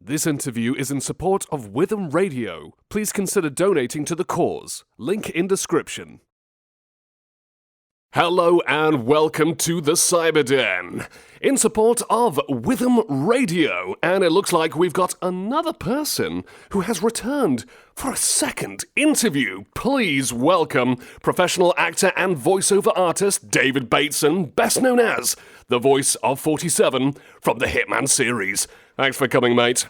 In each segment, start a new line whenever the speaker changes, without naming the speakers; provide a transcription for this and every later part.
This interview is in support of Witham Radio. Please consider donating to the cause. Link in description. Hello and welcome to the Cyberden, in support of Witham Radio, and it looks like we've got another person who has returned for a second interview. Please welcome professional actor and voiceover artist David Bateson, best known as the voice of 47 from the Hitman series. Thanks for coming, mate.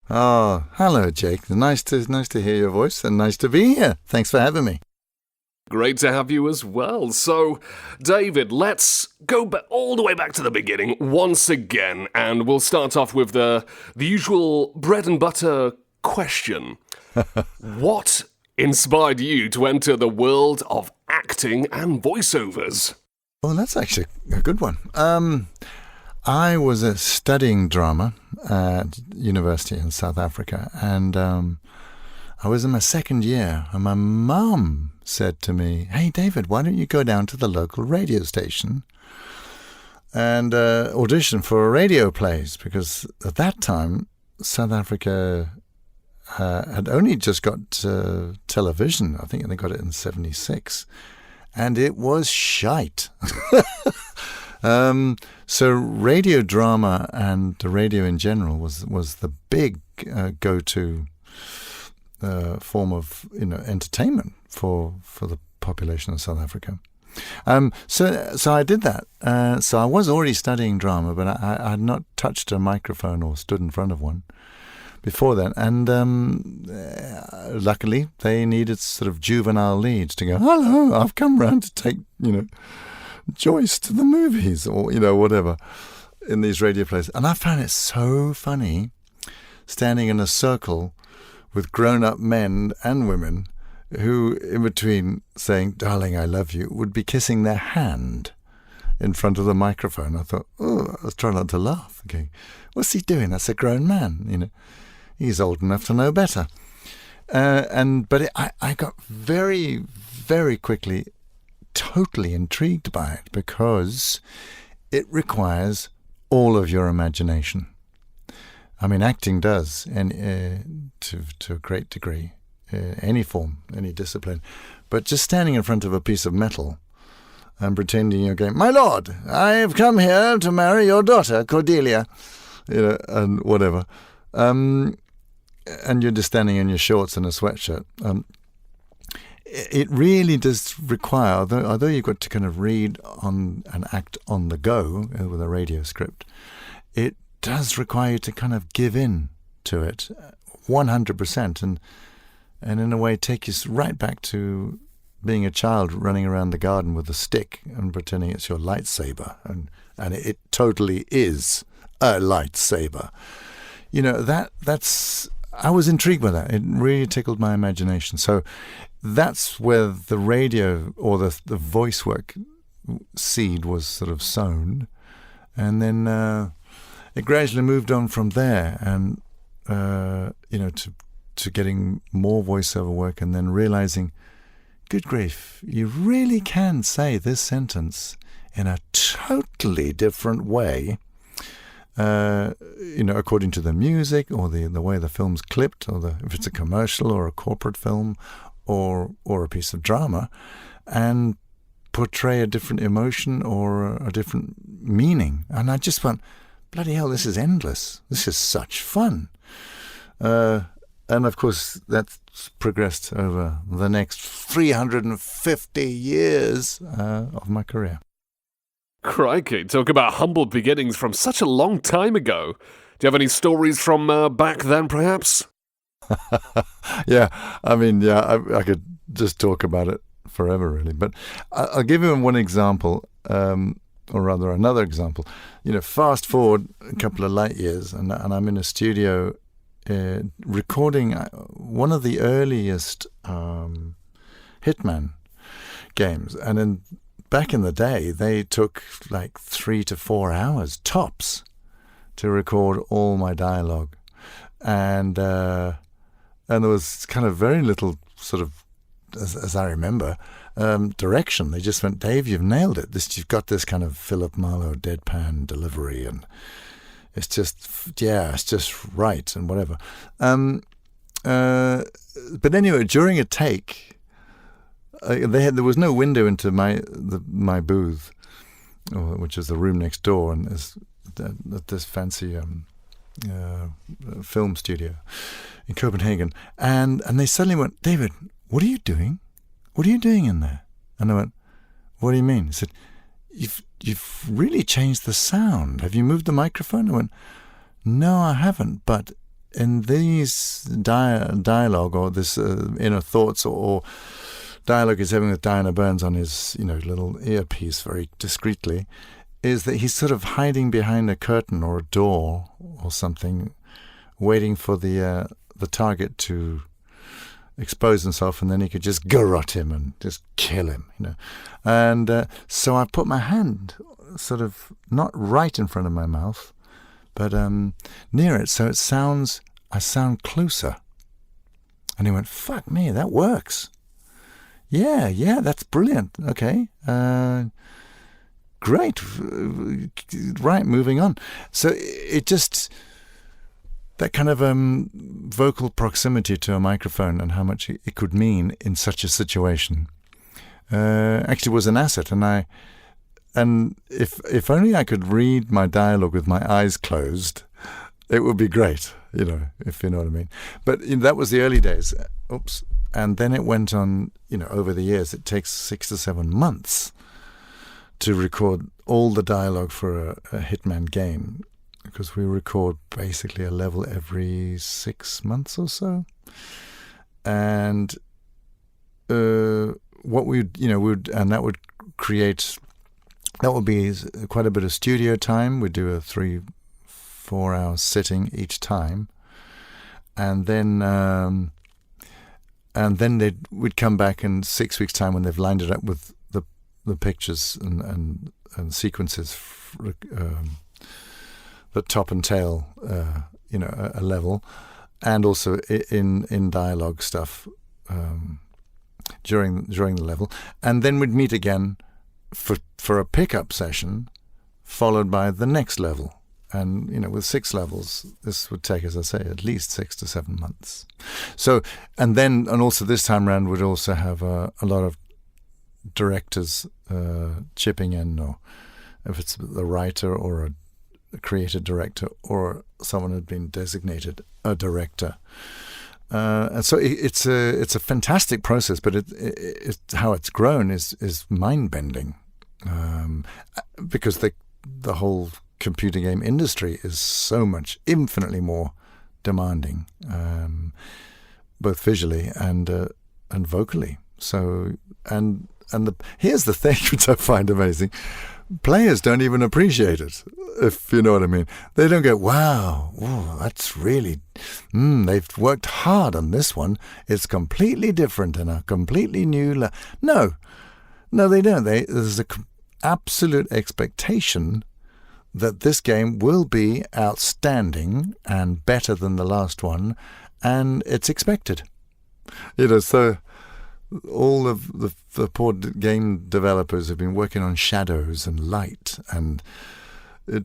Oh, hello, Jake. Nice to hear your voice and nice to be here. Thanks for having me.
Great to have you as well. So, David, let's go all the way back to the beginning once again, and we'll start off with the usual bread and butter question. What inspired you to enter the world of acting and voiceovers?
Well, that's actually a good one. I was studying drama at university in South Africa, and I was in my second year, and my mum said to me, "Hey, David, why don't you go down to the local radio station and audition for radio plays?" Because at that time, South Africa had only just got television. I think they got it in 1976, and it was shite. So radio drama and the radio in general was the big go-to form of entertainment for the population of South Africa. So I did that. So I was already studying drama, but I had not touched a microphone or stood in front of one before then. And luckily, they needed sort of juvenile leads to go, "Hello, I've come round to take Joyce to the movies," or whatever, in these radio plays. And I found it so funny standing in a circle with grown-up men and women who, in between saying, "Darling, I love you," would be kissing their hand in front of the microphone. I thought, I was trying not to laugh. Okay, what's he doing? That's a grown man. He's old enough to know better. But I got very, very quickly totally intrigued by it because it requires all of your imagination. I mean, acting does, and to a great degree, any form, any discipline. But just standing in front of a piece of metal and pretending you're going, "My lord, I have come here to marry your daughter, Cordelia," and whatever. And you're just standing in your shorts and a sweatshirt. It really does require, although you've got to kind of read on and act on the go with a radio script, it does require you to kind of give in to it 100% and in a way take you right back to being a child running around the garden with a stick and pretending it's your lightsaber, and it totally is a lightsaber. That's I was intrigued by that. It really tickled my imagination. So that's where the radio or the voice work seed was sort of sown, and then it gradually moved on from there, and to getting more voiceover work, and then realizing, good grief, you really can say this sentence in a totally different way, according to the music or the way the film's clipped, or if it's a commercial or a corporate film or a piece of drama, and portray a different emotion or a different meaning. And I just went, bloody hell, this is endless. This is such fun. And of course, that's progressed over the next 350 years of my career.
Crikey, talk about humble beginnings from such a long time ago. Do you have any stories from back then, perhaps?
I could just talk about it forever, really. But I'll give you one example, or rather another example. Fast forward a couple of light years, and I'm in a studio recording one of the earliest Hitman games. And back in the day, they took like 3 to 4 hours tops to record all my dialogue. And there was kind of very little sort of, as I remember, direction. They just went, "Dave, you've nailed it. You've got this kind of Philip Marlowe deadpan delivery, and it's just right and whatever. But anyway, during a take, there was no window into my booth, which is the room next door, and this fancy film studio in Copenhagen. And they suddenly went, "David, what are you doing? What are you doing in there?" And I went, "What do you mean?" He said, You've really changed the sound. Have you moved the microphone?" I went, "No, I haven't. But in these dialogue or this inner thoughts or dialogue he's having with Diana Burns on his little earpiece very discreetly, is that he's sort of hiding behind a curtain or a door or something, waiting for the target to expose himself, and then he could just garrote him and just kill him, And so I put my hand sort of not right in front of my mouth, but near it, so I sound closer. And he went, "Fuck me, that works. Yeah, that's brilliant. Okay, great. Right, moving on." So it just... that kind of vocal proximity to a microphone and how much it could mean in such a situation actually was an asset. And if only I could read my dialogue with my eyes closed, it would be great, if you know what I mean. But that was the early days. Oops. And then it went on, over the years. It takes 6 to 7 months to record all the dialogue for a Hitman game, because we record basically a level every 6 months or so. And what that would be quite a bit of studio time. We'd do a 3-4 hour sitting each time. And then we'd come back in 6 weeks' time when they've lined it up with the pictures and sequences, the top and tail, a level, and also in dialogue stuff during the level, and then we'd meet again for a pickup session, followed by the next level, and with 6 levels, this would take, as I say, at least 6 to 7 months. So, and also this time around, we'd also have a lot of directors chipping in, or if it's the writer or a creative director, or someone had been designated a director, and so it's a fantastic process. But it's how it's grown is mind bending, because the whole computer game industry is so much infinitely more demanding, both visually and vocally. So here's the thing which I find amazing. Players don't even appreciate it, if you know what I mean. They don't go, "Wow, that's really... they've worked hard on this one. It's completely different and a completely new..." No, they don't. There's an absolute expectation that this game will be outstanding and better than the last one, and it's expected. So... all of the poor game developers have been working on shadows and light and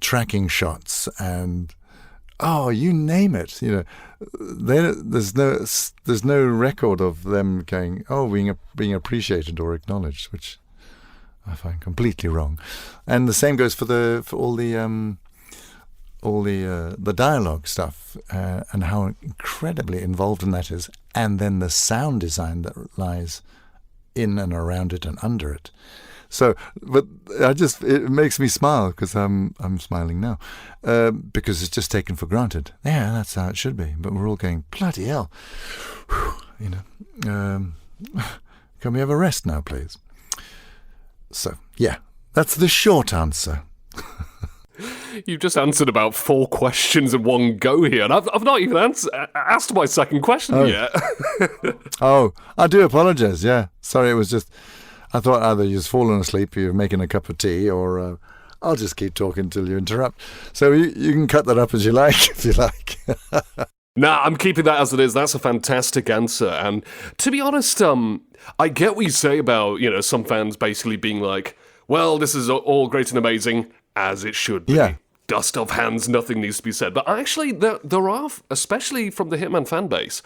tracking shots and you name it. There's no record of them going being appreciated or acknowledged, which I find completely wrong. And the same goes for all the dialogue stuff, and how incredibly involved in that is, and then the sound design that lies in and around it and under it. So, but it makes me smile, because I'm smiling now, because it's just taken for granted. Yeah, that's how it should be. But we're all going, bloody hell, can we have a rest now, please? So, yeah, that's the short answer.
You've just answered about 4 questions in one go here, and I've not even asked my second question yet.
I do apologise, yeah. Sorry, it was just... I thought either you've fallen asleep, you're making a cup of tea, or I'll just keep talking until you interrupt. So you can cut that up as you like, if you like.
Nah, I'm keeping that as it is. That's a fantastic answer. And to be honest, I get what you say about, some fans basically being like, well, this is all great and amazing, as it should be.
Yeah.
dust off hands, nothing needs to be said. But actually, there are, especially from the Hitman fan base,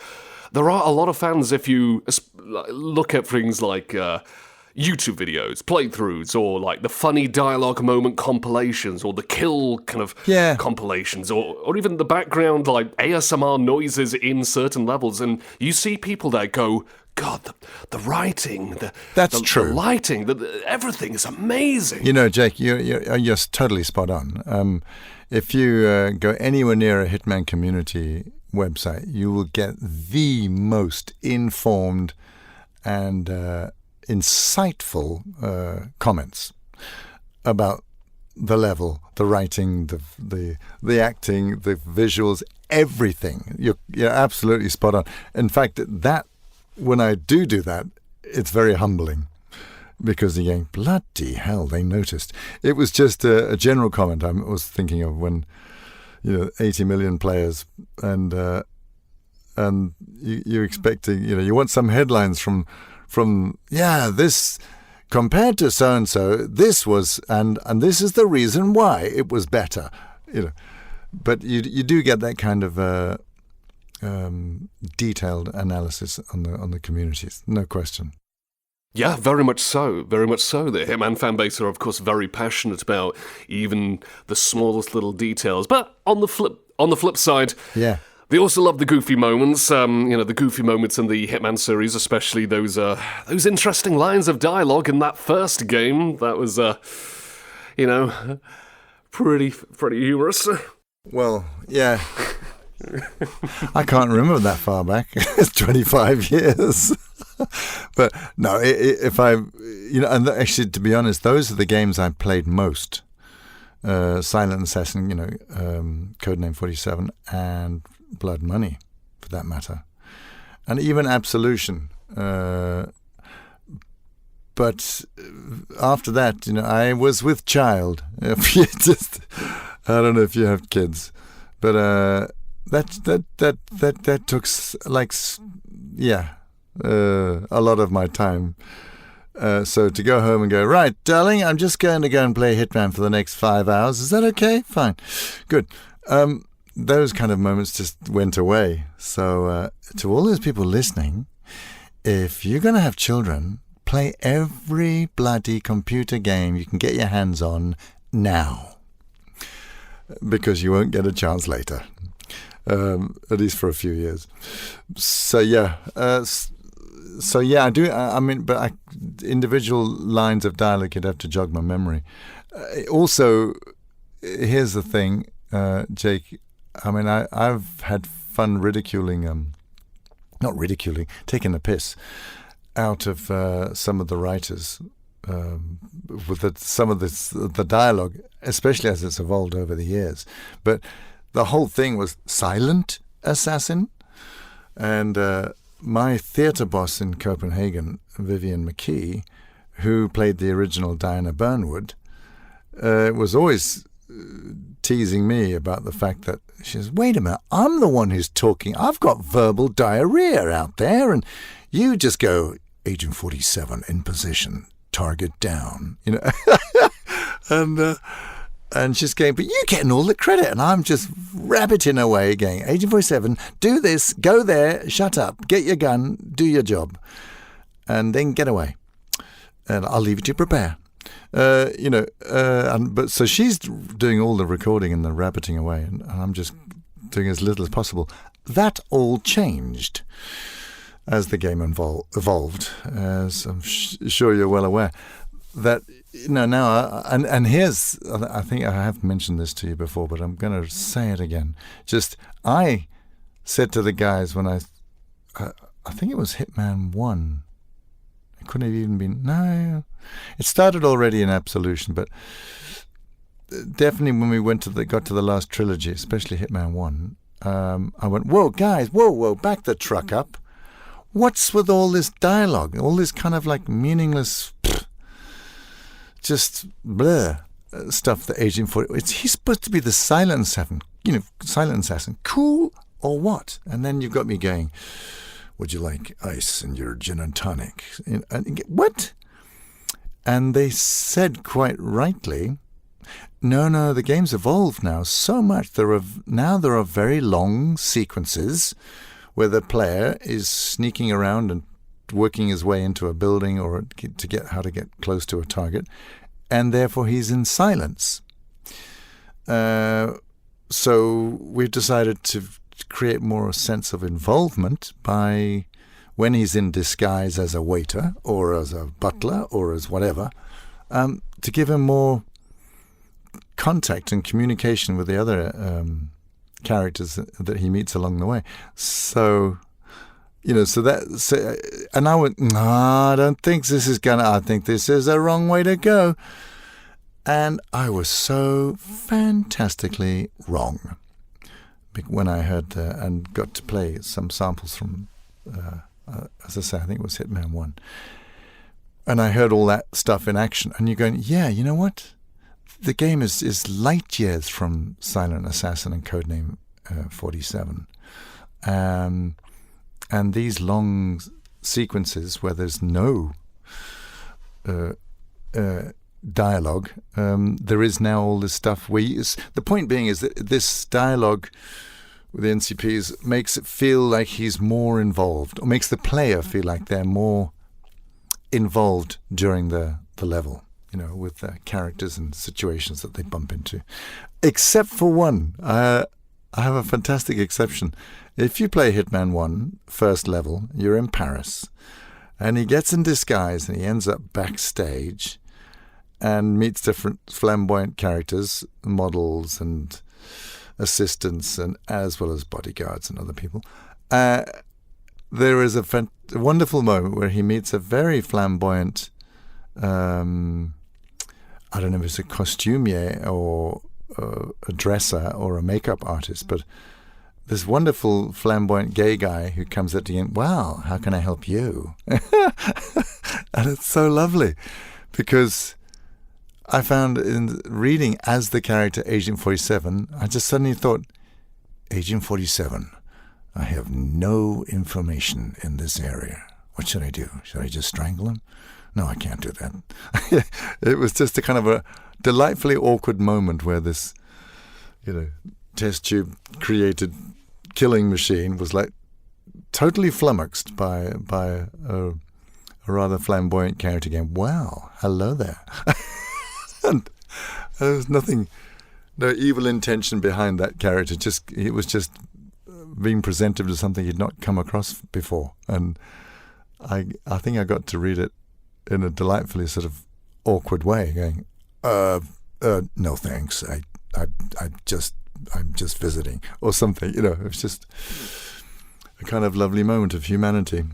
there are a lot of fans if you look at things like YouTube videos, playthroughs, or like the funny dialogue moment compilations, or the kill kind of compilations, or even the background like ASMR noises in certain levels, and you see people there go, God, the writing,
That's true.
The lighting, everything is amazing.
You know, Jake, you're totally spot on. If you go anywhere near a Hitman community website, you will get the most informed and insightful comments about the level, the writing, the acting, the visuals, everything. You're absolutely spot on. In fact, that when I do that, it's very humbling because you're going, bloody hell, they noticed. It was just a general comment I was thinking of when, 80 million players and you're expecting, you want some headlines from this compared to so and so, this was and this is the reason why it was better, But you do get that kind of detailed analysis on the communities, no question.
Yeah, very much so, very much so. The Hitman fan base are, of course, very passionate about even the smallest little details. But on the flip side, they also love the goofy moments. The goofy moments in the Hitman series, especially those interesting lines of dialogue in that first game. That was, pretty humorous.
Well, yeah. I can't remember that far back. It's 25 years. But no, and actually, to be honest, those are the games I played most. Silent Assassin, Codename 47, and Blood Money, for that matter. And even Absolution. But after that, I was with child. I don't know if you have kids, but that took a lot of my time. So to go home and go, right, darling, I'm just going to go and play Hitman for the next 5 hours. Is that okay? Fine. Good. Those kind of moments just went away. So to all those people listening, if you're going to have children, play every bloody computer game you can get your hands on now, because you won't get a chance later. At least for a few years. So I do. But individual lines of dialogue, you'd have to jog my memory. Also, here's the thing, Jake. I've had fun taking the piss out of some of the writers with some of the dialogue, especially as it's evolved over the years. But the whole thing was Silent Assassin. And my theatre boss in Copenhagen, Vivian McKee, who played the original Diana Burnwood, was always teasing me about the fact that she says, wait a minute, I'm the one who's talking. I've got verbal diarrhea out there, and you just go, Agent 47 in position, target down, And she's going, but you're getting all the credit. And I'm just rabbiting away going, Agent 47, do this, go there, shut up, get your gun, do your job, and then get away. And I'll leave it to prepare. But so she's doing all the recording and the rabbiting away, and I'm just doing as little as possible. That all changed as the game evolved, as I'm sure you're well aware. That now and here's, I think I have mentioned this to you before, but I'm going to say it again. Just I said to the guys when I think it was Hitman 1. It couldn't have even been, no. It started already in Absolution, but definitely when we got to the last trilogy, especially Hitman 1, I went, whoa, guys, whoa, back the truck up. What's with all this dialogue, all this kind of like meaningless, just blur stuff that Agent 40, he's supposed to be the silent assassin, cool or what? And then you've got me going, would you like ice in your gin and tonic? And what? And they said quite rightly, No, the game's evolved now so much. There are very long sequences where the player is sneaking around and working his way into a building or to get close to a target, and therefore he's in silence. So we've decided to create more sense of involvement by when he's in disguise as a waiter or as a butler or as whatever, to give him more contact and communication with the other characters that he meets along the way. So, and I went, no, I don't think I think this is the wrong way to go. And I was so fantastically wrong when I heard and got to play some samples from, as I say, I think it was Hitman 1. And I heard all that stuff in action. And you're going, yeah, you know what? The game is light years from Silent Assassin and Codename 47. And these long sequences where there's no dialogue, there is now all this stuff the point being is that this dialogue with the NCPs makes it feel like he's more involved, or makes the player feel like they're more involved during the level, with the characters and situations that they bump into. Except for one. I have a fantastic exception. If you play Hitman 1, first level, you're in Paris, and he gets in disguise and he ends up backstage and meets different flamboyant characters, models and assistants, and as well as bodyguards and other people. There is a wonderful moment where he meets a very flamboyant, I don't know if it's a costumier or a dresser or a makeup artist, but this wonderful flamboyant gay guy who comes at the end, wow, how can I help you? And it's so lovely because I found in reading as the character Agent 47, I just suddenly thought, Agent 47, I have no information in this area. What should I do? Should I just strangle him? No, I can't do that. It was just a kind of a delightfully awkward moment where this, test tube created killing machine was like totally flummoxed by a rather flamboyant character going, wow, hello there. And there was no evil intention behind that character. It was just being presented as something he'd not come across before. And I think I got to read it in a delightfully sort of awkward way, going, no thanks, I'm just visiting, or something. It was just a kind of lovely moment of humanity,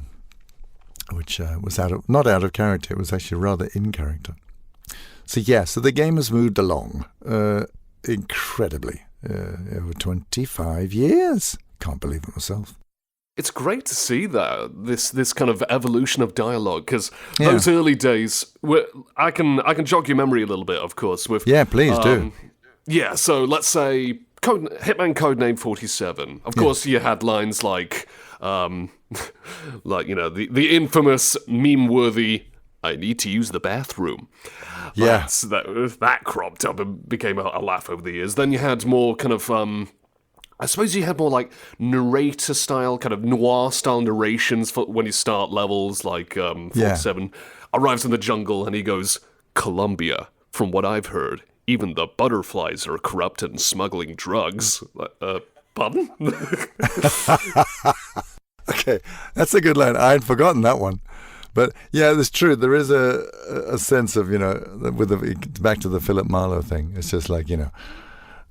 which was not out of character. It was actually rather in character. So the game has moved along incredibly over 25 years. Can't believe it myself.
It's great to see this kind of evolution of dialogue, because those early days, I can jog your memory a little bit, of course. With
please do.
Yeah, so let's say Hitman Codename 47. Of course, you had lines like the infamous meme-worthy, I need to use the bathroom.
Yeah.
That cropped up and became a laugh over the years. Then you had more kind of, I suppose you had more like narrator style, kind of noir style narrations for when you start levels, like 47 arrives in the jungle and he goes, Colombia, from what I've heard, even the butterflies are corrupt and smuggling drugs. Pardon?
Okay, that's a good line. I had forgotten that one. But yeah, it's true. There is a sense of, with back to the Philip Marlowe thing. It's just like,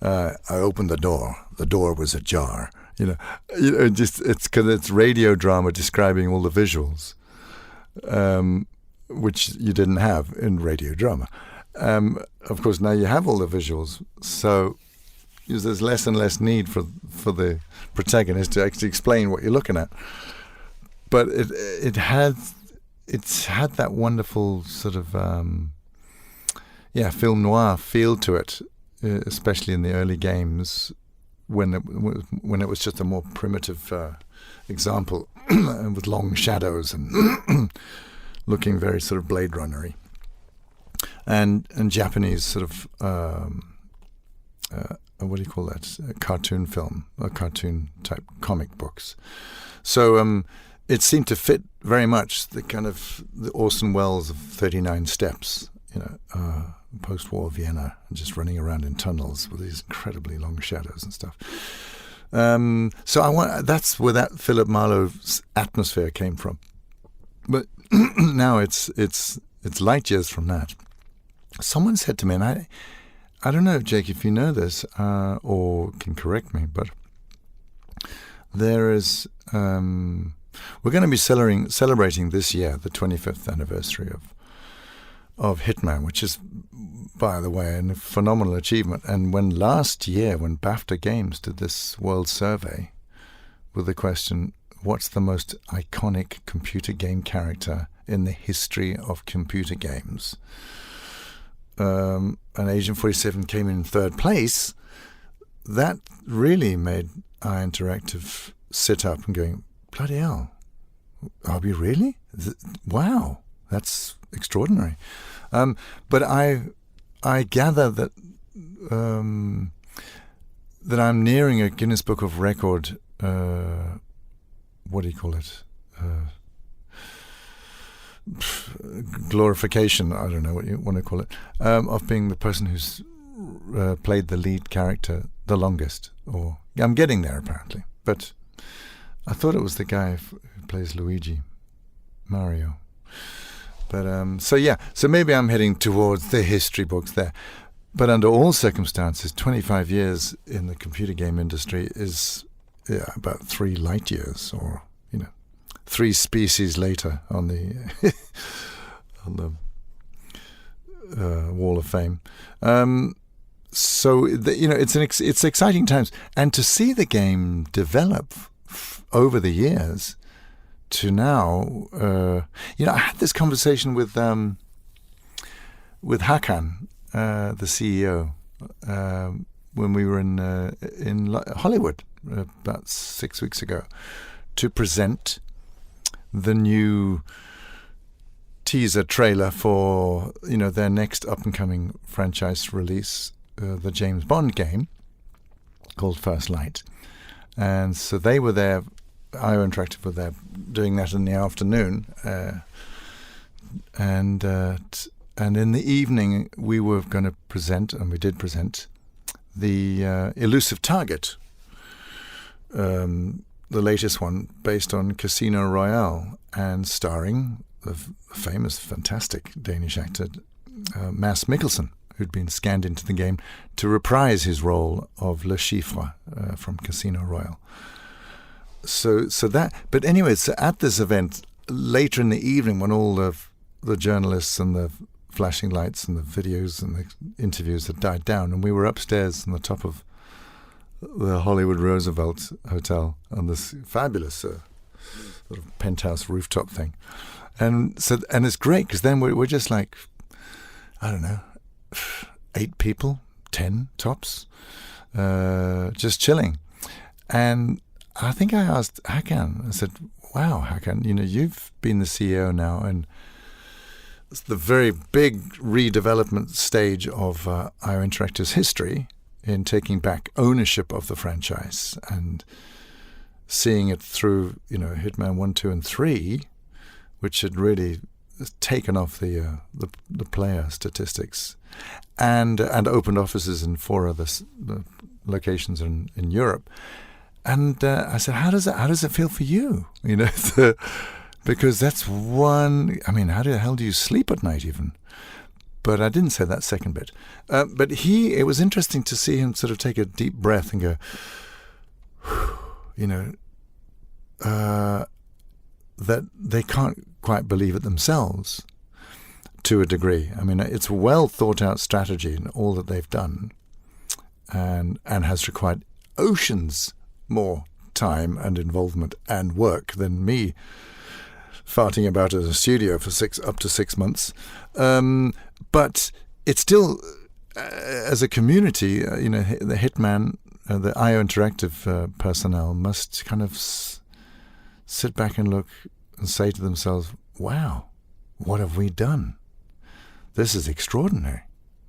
I opened the door. The door was ajar. It's because it's radio drama describing all the visuals, which you didn't have in radio drama. Of course, now you have all the visuals, so there's less and less need for the protagonist to actually explain what you're looking at. But it's had that wonderful sort of film noir feel to it, especially in the early games when it was just a more primitive example with long shadows and looking very sort of Blade Runner-y, and Japanese sort of what do you call that? A cartoon film, a cartoon type comic books. So it seemed to fit very much the kind of the Orson Welles of 39 Steps, post-war Vienna, just running around in tunnels with these incredibly long shadows and stuff. So that's where that Philip Marlowe's atmosphere came from. But now it's light years from that. Someone said to me, and I don't know, Jake, if you know this or can correct me, but there is we're going to be celebrating this year the 25th anniversary of Hitman, which is, by the way, a phenomenal achievement. And when BAFTA Games did this world survey with the question, what's the most iconic computer game character in the history of computer games? And Agent 47 came in third place. That really made our Interactive sit up and going, bloody hell, are we really? Wow, that's extraordinary. But I gather that that I'm nearing a Guinness Book of Record. What do you call it? Glorification. I don't know what you want to call it. Of being the person who's played the lead character the longest. Or I'm getting there apparently, but I thought it was the guy who plays Luigi, Mario. But so maybe I'm heading towards the history books there. But under all circumstances, 25 years in the computer game industry is about 3 light years, or 3 species later on the Wall of Fame. So it's exciting times, and to see the game develop over the years to now. I had this conversation with Hakan, the CEO, when we were in Hollywood about 6 weeks ago to present the new teaser trailer for their next up and coming franchise release, the James Bond game called First Light. And so they were there, IO Interactive were there doing that in the afternoon, and in the evening we were going to present, and we did present, the Elusive Target, the latest one based on Casino Royale and starring the famous, fantastic Danish actor Mads Mikkelsen, who'd been scanned into the game to reprise his role of Le Chiffre from Casino Royale. So but anyway, so at this event later in the evening, when all the journalists and the flashing lights and the videos and the interviews had died down, and we were upstairs on the top of the Hollywood Roosevelt Hotel on this fabulous sort of penthouse rooftop thing, and it's great because then we're just like, I don't know, 8 people, 10 tops, just chilling. And I think I asked Hakan, I said, wow, Hakan, you've been the CEO now, and it's the very big redevelopment stage of IO Interactive's history in taking back ownership of the franchise and seeing it through, Hitman 1, 2, and 3, which had really taken off the player statistics, and opened offices in 4 other locations in Europe. And I said, how does it feel for you? Because that's one. I mean, how the hell do you sleep at night even? But I didn't say that second bit. But it was interesting to see him sort of take a deep breath and go, that they can't quite believe it themselves to a degree. I mean, it's a well thought out strategy in all that they've done, and has required oceans more time and involvement and work than me farting about at a studio for up to 6 months. But it's still, as a community, the Hitman, the IO Interactive personnel must kind of sit back and look and say to themselves, wow, what have we done? This is extraordinary.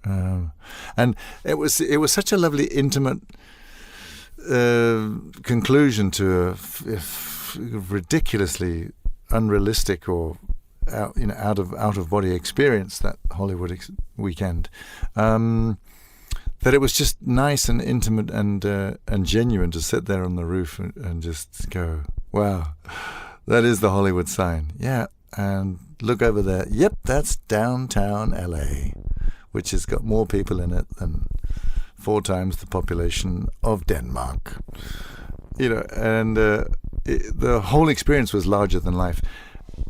And it was such a lovely, intimate conclusion to a ridiculously unrealistic or out of body experience, that Hollywood weekend. That it was just nice and intimate and genuine to sit there on the roof and just go, wow, that is the Hollywood sign. Yeah, and look over there. Yep, that's downtown LA, which has got more people in it than 4 times the population of Denmark. And the whole experience was larger than life.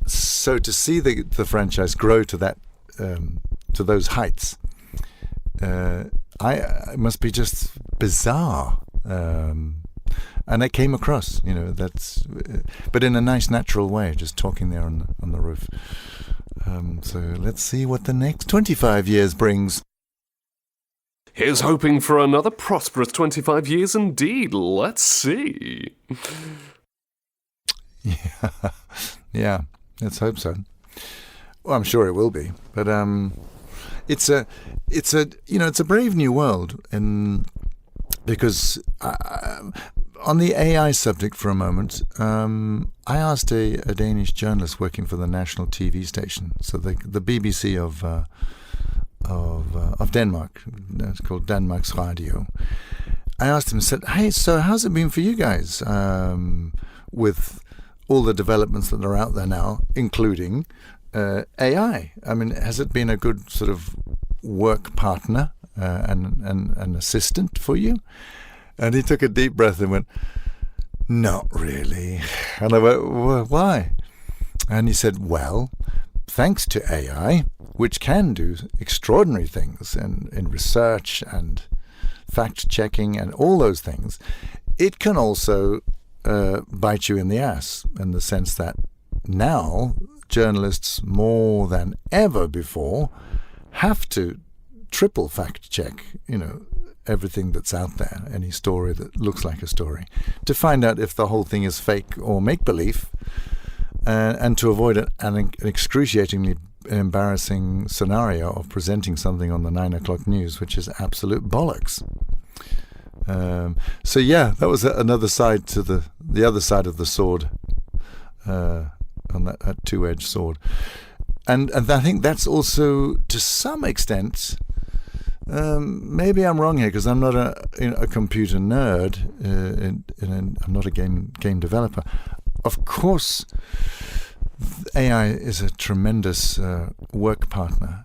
So to see the franchise grow to that, to those heights, it must be just bizarre. And it came across, but in a nice, natural way, just talking there on the roof. So let's see what the next 25 years brings.
Here's hoping for another prosperous 25 years indeed. Let's see.
Yeah, let's hope so. Well, I'm sure it will be. But it's a brave new world, because on the AI subject for a moment, I asked a Danish journalist working for the national TV station, so the BBC of Denmark. It's called Danmarks Radio. I asked him, said, "Hey, so how's it been for you guys with all the developments that are out there now, including AI? I mean, has it been a good sort of work partner and an assistant for you?" And he took a deep breath and went, "Not really." And I went, "Why?" And he said, "Well, thanks to AI, which can do extraordinary things in research and fact-checking and all those things, it can also bite you in the ass, in the sense that now journalists more than ever before have to triple fact-check, everything that's out there, any story that looks like a story, to find out if the whole thing is fake or make-believe, and to avoid an excruciatingly embarrassing scenario of presenting something on the 9 o'clock news, which is absolute bollocks. So yeah, that was another side to the other side of the sword, on that two-edged sword. And I think that's also, to some extent, maybe I'm wrong here because I'm not a computer nerd, I'm not a game developer. Of course, AI is a tremendous work partner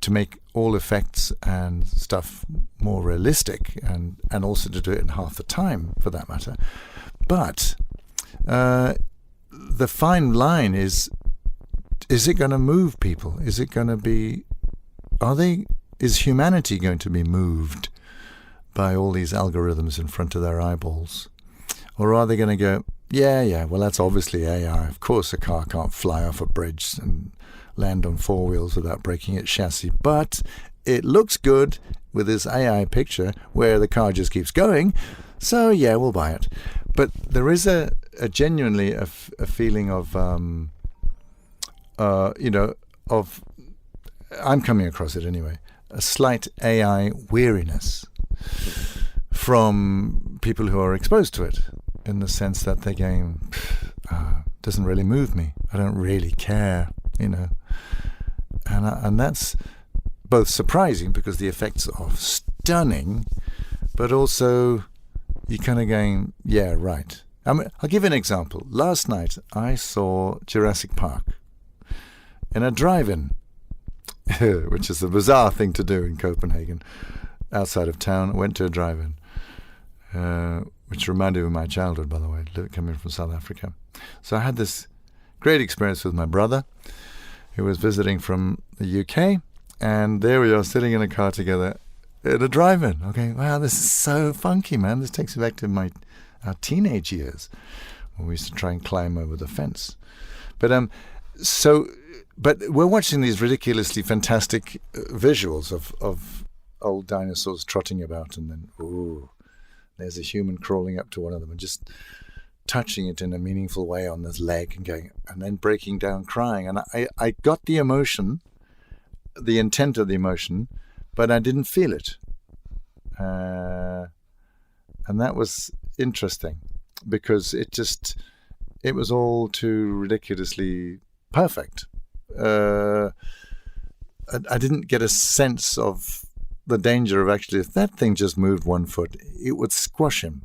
to make all effects and stuff more realistic, and also to do it in half the time, for that matter. But the fine line is it going to move people? Is it going to be... Is humanity going to be moved by all these algorithms in front of their eyeballs? Or are they going to go, yeah, well, that's obviously AI. Of course a car can't fly off a bridge and land on 4 wheels without breaking its chassis. But it looks good with this AI picture where the car just keeps going. So, yeah, we'll buy it. But there is a genuinely a feeling of, I'm coming across it anyway, a slight AI weariness from people who are exposed to it, in the sense that they're going, doesn't really move me. I don't really care, And that's both surprising because the effects are stunning, but also you're kind of going, yeah, right. I'll give you an example. Last night I saw Jurassic Park in a drive-in, which is a bizarre thing to do in Copenhagen. Outside of town, I went to a drive-in, which reminded me of my childhood, by the way, coming from South Africa. So I had this great experience with my brother, who was visiting from the UK, and there we are sitting in a car together at a drive-in. Okay, wow, this is so funky, man. This takes me back to our teenage years when we used to try and climb over the fence. But we're watching these ridiculously fantastic visuals of old dinosaurs trotting about, and then, there's a human crawling up to one of them and just touching it in a meaningful way on this leg and then breaking down crying. And I got the emotion, the intent of the emotion, but I didn't feel it. And that was interesting because it was all too ridiculously perfect. I didn't get a sense of the danger of actually, if that thing just moved 1 foot, it would squash him.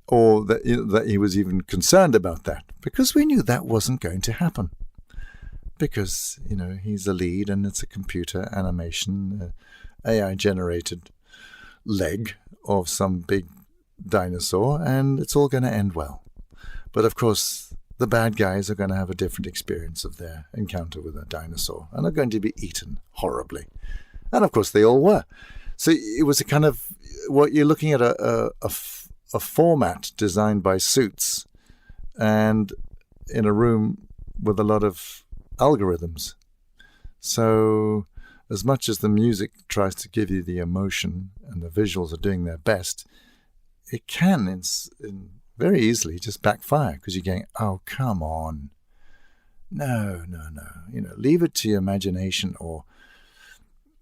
Or that he was even concerned about that, because we knew that wasn't going to happen. Because, he's a lead and it's a computer animation, AI-generated leg of some big dinosaur, and it's all going to end well. But of course, the bad guys are going to have a different experience of their encounter with a dinosaur and are going to be eaten horribly. And of course, they all were. So it was a kind of, what you're looking at, a format designed by Suits and in a room with a lot of algorithms. So as much as the music tries to give you the emotion and the visuals are doing their best, it can in very easily just backfire because you're going, oh, come on. No. Leave it to your imagination, or,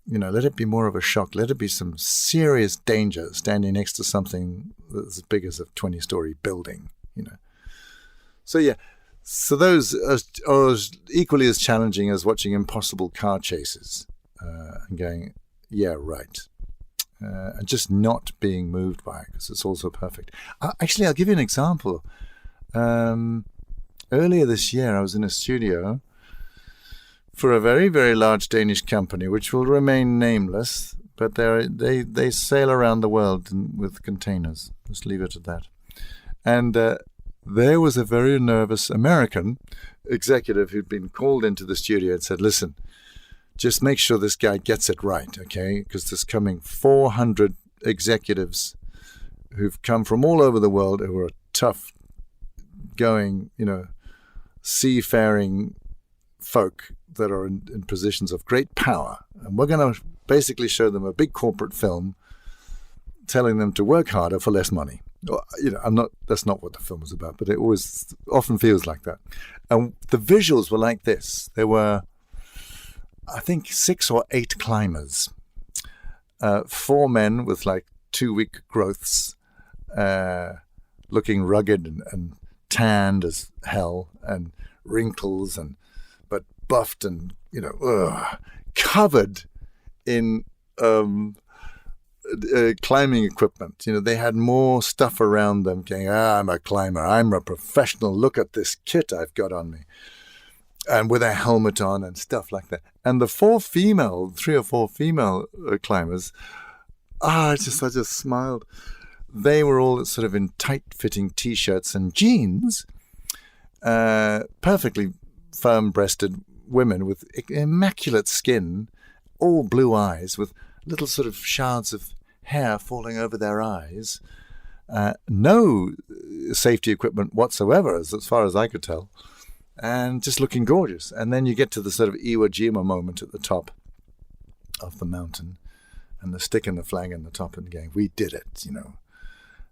let it be more of a shock. Let it be some serious danger standing next to something that's as big as a 20-story building, So, yeah. So those are equally as challenging as watching impossible car chases and going, yeah, right. And just not being moved by it because it's also perfect. Actually, I'll give you an example. Earlier this year, I was in a studio for a very, very large Danish company, which will remain nameless, but they sail around the world with containers. Just leave it at that. And there was a very nervous American executive who'd been called into the studio and said, listen, just make sure this guy gets it right, okay? Because there's coming 400 executives who've come from all over the world who are tough going, seafaring folk that are in positions of great power. And we're going to basically show them a big corporate film telling them to work harder for less money. That's not what the film was about, but it always often feels like that. And the visuals were like this. There were, I think, 6 or 8 climbers, 4 men with like 2-week growths, looking rugged and tanned as hell, and wrinkles, but buffed and covered in climbing equipment. They had more stuff around them going, I'm a climber, I'm a professional, look at this kit I've got on me, and with a helmet on and stuff like that. And the 3 or 4 female climbers, I just smiled. They were all sort of in tight-fitting T-shirts and jeans, perfectly firm-breasted women with immaculate skin, all blue eyes, with little sort of shards of hair falling over their eyes, no safety equipment whatsoever, as far as I could tell, and just looking gorgeous. And then you get to the sort of Iwo Jima moment at the top of the mountain, and the stick and the flag in the top, and going, we did it,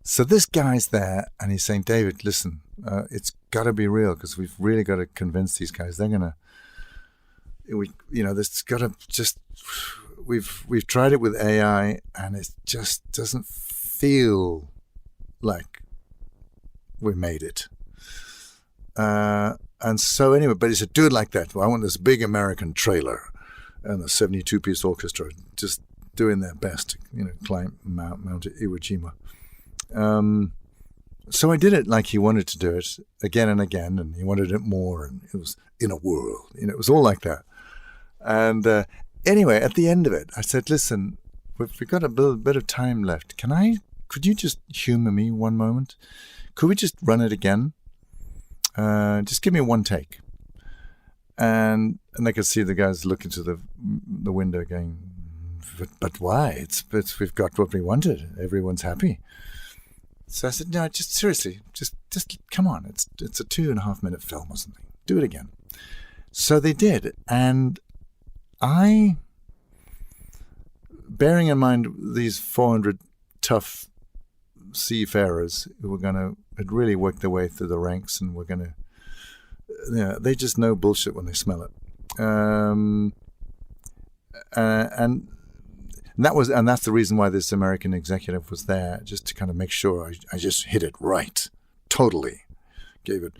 So this guy's there, and he's saying, David, listen, it's got to be real, because we've really got to convince these guys. They're going to, this got to just... We've tried it with AI, and it just doesn't feel like we made it. And so anyway, but he said, do it like that. Well, I want this big American trailer and the 72-piece orchestra just doing their best to, climb Mount Iwo Jima. So I did it like he wanted to do it again and again, and he wanted it more, and it was in a whirl. It was all like that. And anyway, at the end of it, I said, listen, we've got a bit of time left. Could you just humor me one moment? Could we just run it again? Just give me one take. And I could see the guys look into the window going, but why? We've got what we wanted. Everyone's happy. So I said, no, just seriously, just come on. It's a 2.5-minute film or something. Do it again. So they did. And bearing in mind these 400 tough seafarers who had really worked their way through the ranks and were going to, they just know bullshit when they smell it. And And that's the reason why this American executive was there, just to kind of make sure I just hit it right, totally. Gave it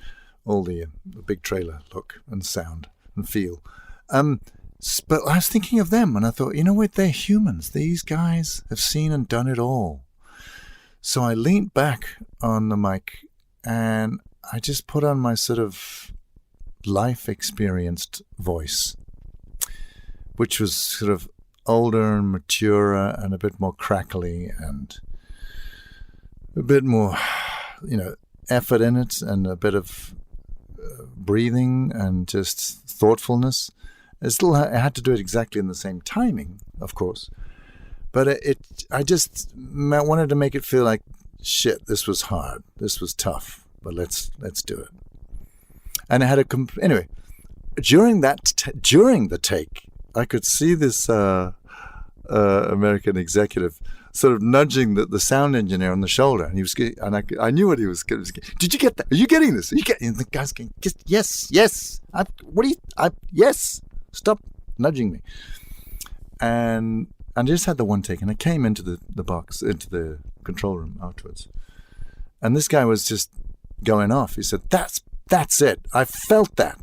all the big trailer look and sound and feel. But I was thinking of them, and I thought, you know what? They're humans. These guys have seen and done it all. So I leaned back on the mic, and I just put on my sort of life-experienced voice, which was sort of older and maturer and a bit more crackly and a bit more, effort in it and a bit of breathing and just thoughtfulness. I had to do it exactly in the same timing, of course. But I just wanted to make it feel like, shit, this was hard. This was tough, but let's do it. And I had anyway, during the take, I could see this American executive sort of nudging the sound engineer on the shoulder, and I knew what he was. Did you get that? Are you getting this? Are you getting? And the guy's going, yes. Yes. Stop nudging me. And I just had the one take, and I came into the box, into the control room afterwards, and this guy was just going off. He said, "That's it. I felt that.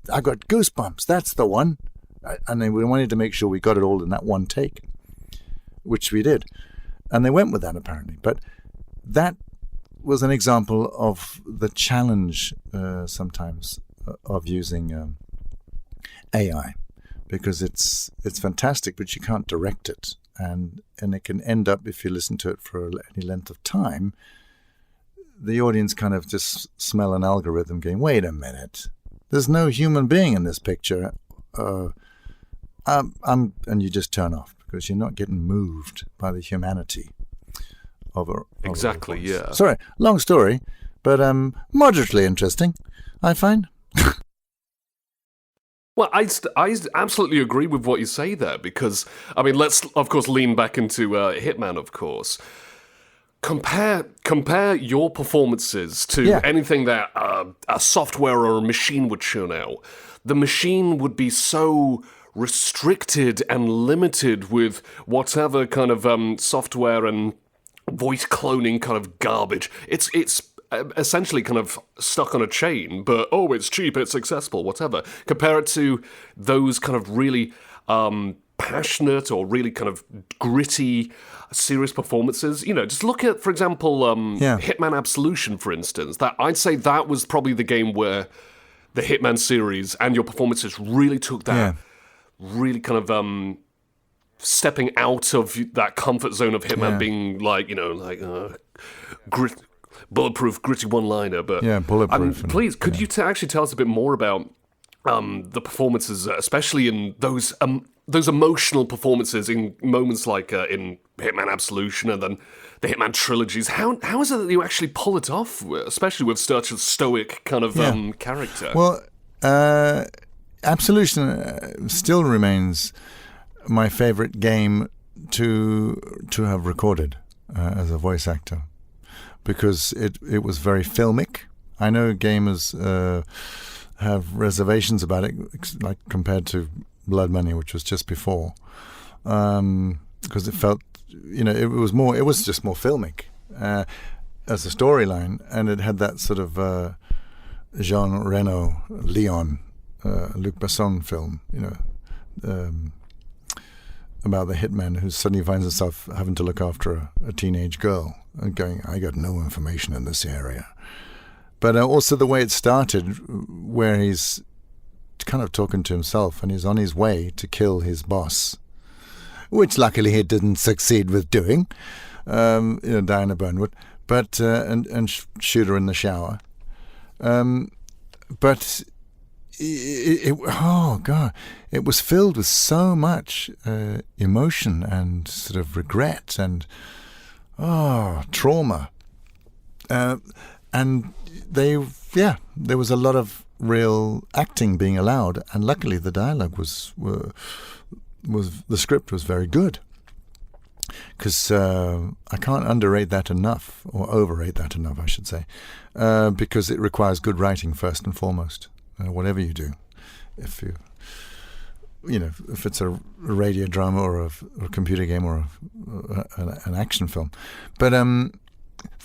I got goosebumps. That's the one." And then we wanted to make sure we got it all in that one take, which we did. And they went with that, apparently. But that was an example of the challenge sometimes of using AI, because it's fantastic, but you can't direct it. And it can end up, if you listen to it for any length of time, the audience kind of just smell an algorithm going, wait a minute, there's no human being in this picture. And you just turn off because you're not getting moved by the humanity of
exactly, yeah.
Sorry, long story, but moderately interesting, I find.
Well, I absolutely agree with what you say there, because, I mean, let's, of course, lean back into Hitman, of course. Compare your performances to anything that a software or a machine would churn out. The machine would be so restricted and limited with whatever kind of software and voice cloning kind of garbage. It's essentially kind of stuck on a chain, but it's cheap, it's accessible, whatever. Compare it to those kind of really passionate or really kind of gritty, serious performances. Just look at, for example, Hitman Absolution, for instance. That I'd say that was probably the game where the Hitman series and your performances really took that. Really kind of stepping out of that comfort zone of Hitman being like, bulletproof, gritty one-liner. But
bulletproof.
Please, could you actually tell us a bit more about the performances, especially in those emotional performances in moments like in Hitman Absolution and then the Hitman trilogies? How is it that you actually pull it off, especially with such a stoic kind of character?
Well, Absolution still remains my favorite game to have recorded as a voice actor, because it was very filmic. I know gamers have reservations about it, like compared to Blood Money, which was just before, because it felt, it was just more filmic as a storyline, and it had that sort of Jean Reno, Leon, Luc Besson film, about the hitman who suddenly finds himself having to look after a teenage girl and going, I got no information in this area. But also the way it started, where he's kind of talking to himself and he's on his way to kill his boss, which luckily he didn't succeed with doing, Diana Burnwood, but and shoot her in the shower. But it was filled with so much emotion and sort of regret and trauma, and there was a lot of real acting being allowed, and luckily the dialogue was the script was very good, because I can't underrate that enough, or overrate that enough, I should say, because it requires good writing first and foremost. Whatever you do, if you if it's a radio drama or a computer game or an action film. But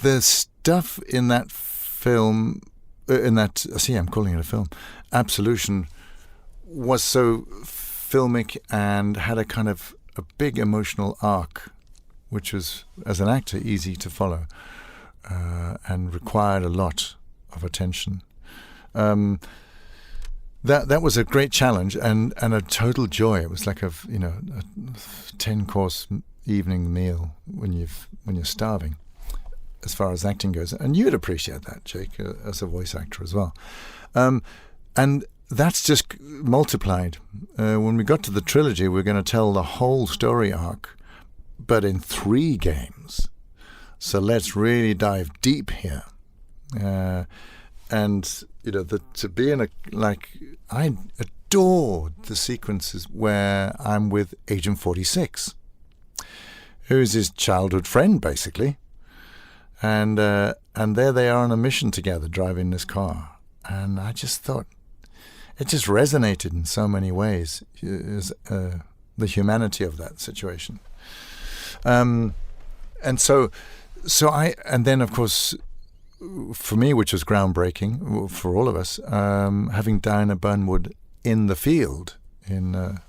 the stuff in that film, I'm calling it a film, Absolution, was so filmic and had a kind of a big emotional arc, which was, as an actor, easy to follow and required a lot of attention. That was a great challenge and a total joy. It was like a 10-course evening meal when you're starving, as far as acting goes. And you'd appreciate that, Jake, as a voice actor as well. And that's just multiplied. When we got to the trilogy, we're going to tell the whole story arc, but in 3 games. So let's really dive deep here. And to be in I adored the sequences where I'm with Agent 46, who's his childhood friend, basically. And there they are on a mission together, driving this car. And I just thought, it just resonated in so many ways, the humanity of that situation. And then, of course, for me, which was groundbreaking for all of us, having Diana Burnwood in the field in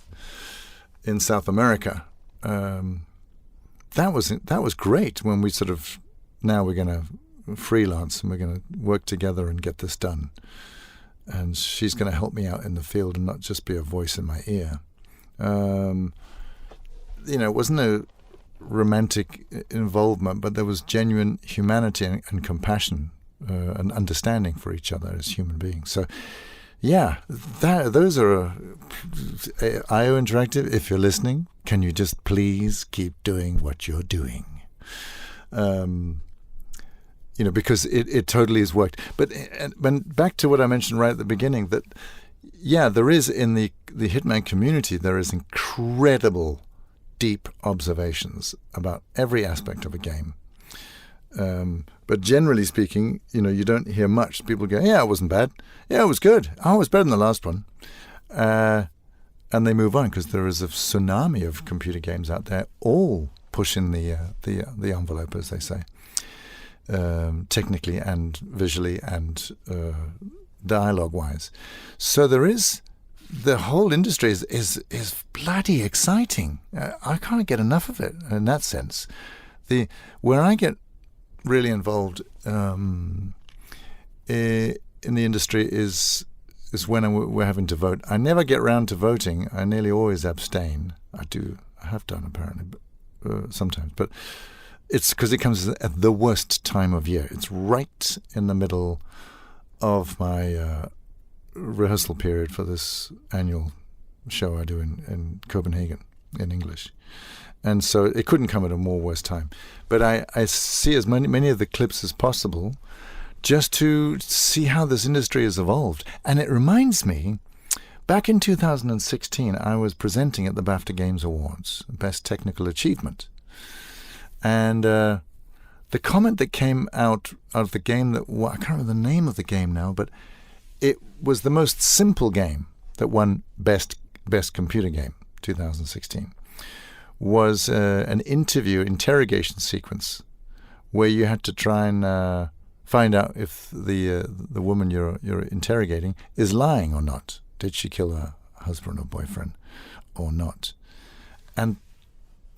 South America, that was great. When we sort of, now we're going to freelance and we're going to work together and get this done, and she's going to help me out in the field and not just be a voice in my ear. It wasn't a romantic involvement, but there was genuine humanity and compassion and understanding for each other as human beings. So, yeah, those are IO Interactive. If you're listening, can you just please keep doing what you're doing? Because it totally has worked. But back to what I mentioned right at the beginning, that there is in the Hitman community, there is incredible deep observations about every aspect of a game. But generally speaking, you don't hear much. People go, yeah, it wasn't bad. Yeah, it was good. Oh, it was better than the last one. And they move on because there is a tsunami of computer games out there, all pushing the envelope, as they say, technically and visually and dialogue-wise. So there is... The whole industry is bloody exciting. I can't get enough of it in that sense. Where I get really involved in the industry is when we're having to vote. I never get round to voting. I nearly always abstain. I have done apparently, sometimes. But it's because it comes at the worst time of year. It's right in the middle of my rehearsal period for this annual show I do in Copenhagen in English. And so it couldn't come at a more worse time. But I see as many of the clips as possible just to see how this industry has evolved. And it reminds me, back in 2016, I was presenting at the BAFTA Games Awards, Best Technical Achievement. And the comment that came out of the game I can't remember the name of the game now, but it was the most simple game that won Best Computer Game 2016, was an interrogation sequence where you had to try and find out if the woman you're interrogating is lying or not. Did she kill her husband or boyfriend or not? And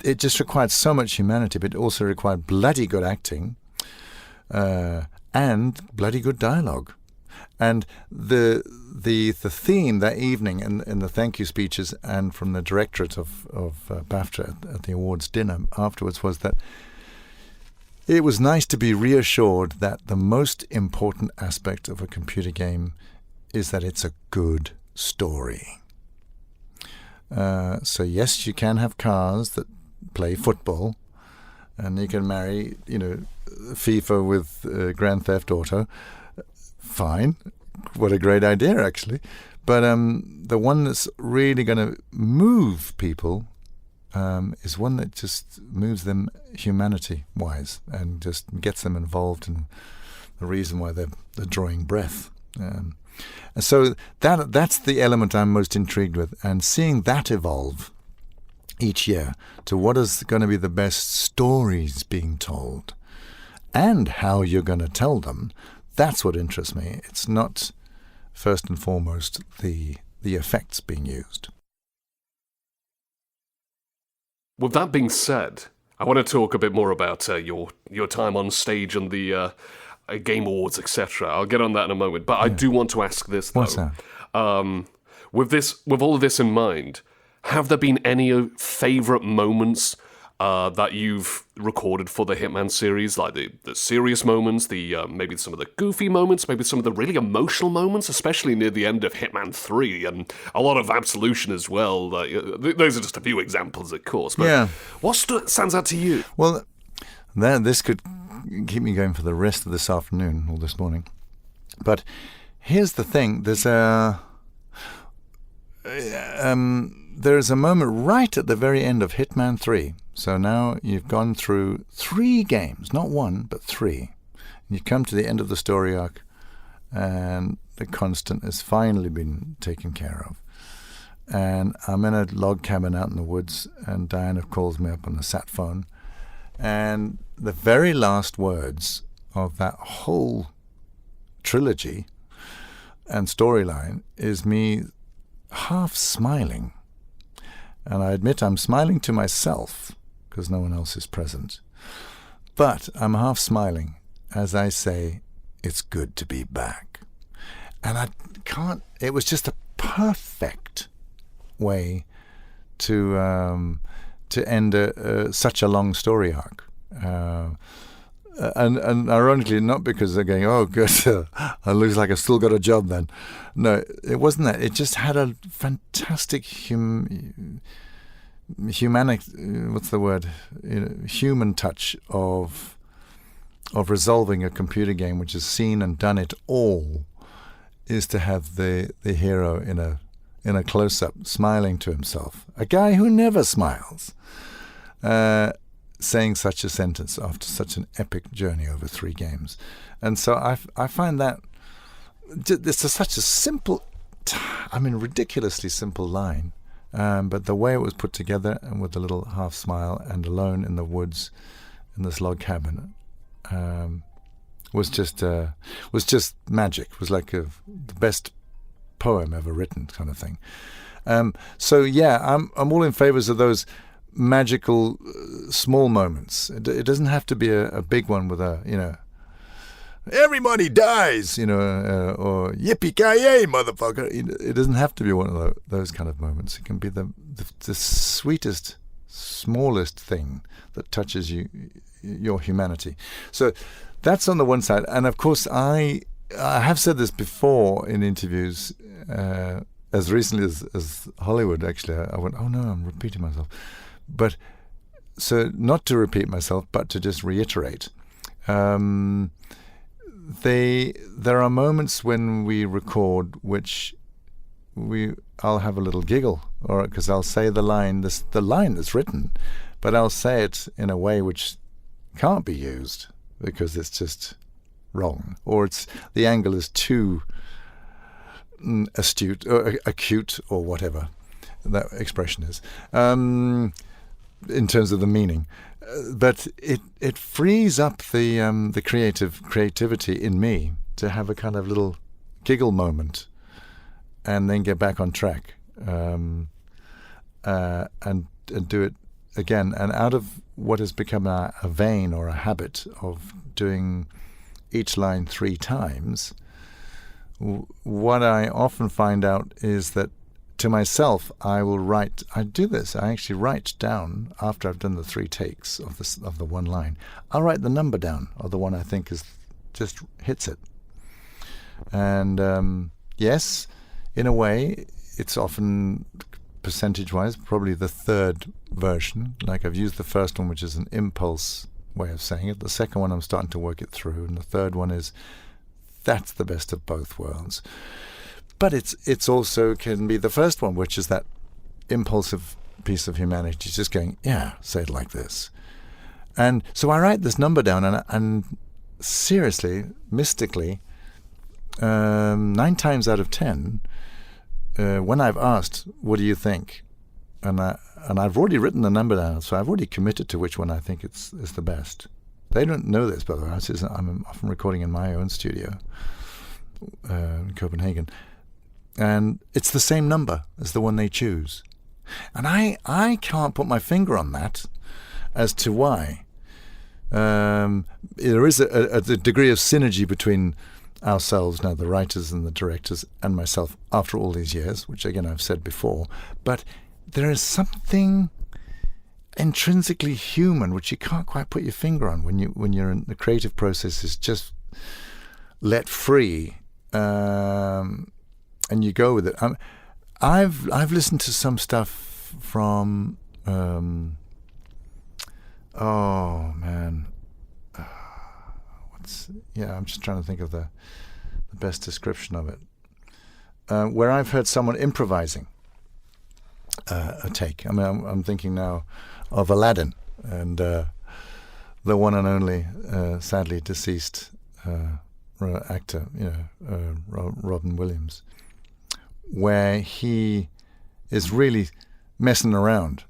it just required so much humanity, but it also required bloody good acting and bloody good dialogue. And the theme that evening in the thank you speeches and from the directorate of BAFTA at the awards dinner afterwards was that it was nice to be reassured that the most important aspect of a computer game is that it's a good story. So yes, you can have cars that play football, and you can marry, FIFA with Grand Theft Auto. Fine. What a great idea, actually. But the one that's really going to move people is one that just moves them humanity-wise and just gets them involved in the reason why they're drawing breath And so that's the element I'm most intrigued with, and seeing that evolve each year to what is going to be the best stories being told and how you're going to tell them. That's what interests me. It's not first and foremost the effects being used.
With that being said, I want to talk a bit more about your time on stage and the Game Awards, etc. I'll get on that in a moment, but I do want to ask this though.
What's that?
With all of this in mind, have there been any favourite moments that you've recorded for the Hitman series, like the serious moments, maybe some of the goofy moments, maybe some of the really emotional moments, especially near the end of Hitman 3, and a lot of Absolution as well. Those are just a few examples, of course. But what stands out to you?
Well, this could keep me going for the rest of this afternoon or this morning. But here's the thing. There's a moment right at the very end of Hitman 3. So now you've gone through 3 games, not 1, but 3. And you come to the end of the story arc, and the constant has finally been taken care of. And I'm in a log cabin out in the woods, and Diana calls me up on the sat phone. And the very last words of that whole trilogy and storyline is me half smiling. And I admit I'm smiling to myself because no one else is present. But I'm half smiling as I say, it's good to be back. And I can't, it was just a perfect way to end such a long story arc. And ironically, not because they're going, oh, good, it looks like I've still got a job then. No, it wasn't that. It just had a fantastic human touch of resolving a computer game, which has seen and done it all, is to have the hero in a close-up smiling to himself. A guy who never smiles. Saying such a sentence after such an epic journey over 3 games. And so I find that it's such a simple, ridiculously simple line, but the way it was put together, and with a little half smile and alone in the woods in this log cabin, was just magic. It was like the best poem ever written kind of thing. So yeah, I'm all in favors of those magical small moments. It doesn't have to be a big one with everybody dies, or yippee-ki-yay, motherfucker. It doesn't have to be one of those kind of moments. It can be the sweetest, smallest thing that touches your humanity. So that's on the one side. And of course, I have said this before in interviews, as recently as Hollywood, actually. I went, oh no, I'm repeating myself. But so not to repeat myself, but to just reiterate, there are moments when we record which I'll have a little giggle, or because I'll say the line that's written, but I'll say it in a way which can't be used because it's just wrong, or the angle is too astute or acute or whatever that expression is. In terms of the meaning, but it frees up the creativity in me to have a kind of little giggle moment, and then get back on track, and do it again. And out of what has become a vein or a habit of doing each line 3 times, what I often find out is that to myself, I actually write down, after I've done the 3 takes of the one line, I'll write the number down of the one I think just hits it. And yes, in a way, it's often percentage-wise probably the 3rd version. Like I've used the first one, which is an impulse way of saying it. The second one, I'm starting to work it through, and the third one is that's the best of both worlds. But it's also can be the first one, which is that impulsive piece of humanity, just going, yeah, say it like this. And so I write this number down, and seriously, mystically, 9 times out of 10, when I've asked, what do you think? And I've already written the number down, so I've already committed to which one I think is the best. They don't know this, by the way. I'm often recording in my own studio in Copenhagen. And it's the same number as the one they choose. And I can't put my finger on that as to why. There is a degree of synergy between ourselves, now the writers and the directors, and myself after all these years, which again I've said before. But there is something intrinsically human which you can't quite put your finger on when you're in the creative process is just let free, and you go with it. I've listened to some stuff from I'm just trying to think of the best description of it, where I've heard someone improvising a take. I mean, I'm thinking now of Aladdin and the one and only, sadly deceased actor, Robin Williams, where he is really messing around,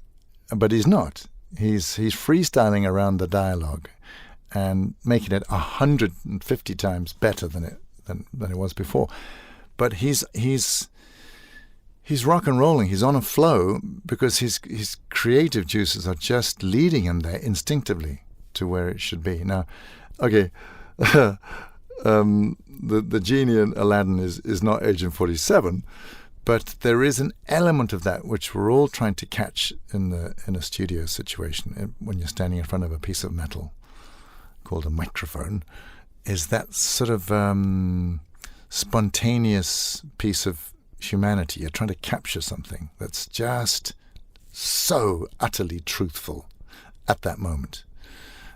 but he's not. He's freestyling around the dialogue and making it 150 times better than it was before. But he's rock and rolling. He's on a flow because his creative juices are just leading him there instinctively to where it should be. Now, okay, the genie in Aladdin is not Agent 47, but there is an element of that which we're all trying to catch in a studio situation when you're standing in front of a piece of metal called a microphone. Is that sort of spontaneous piece of humanity. You're trying to capture something that's just so utterly truthful at that moment.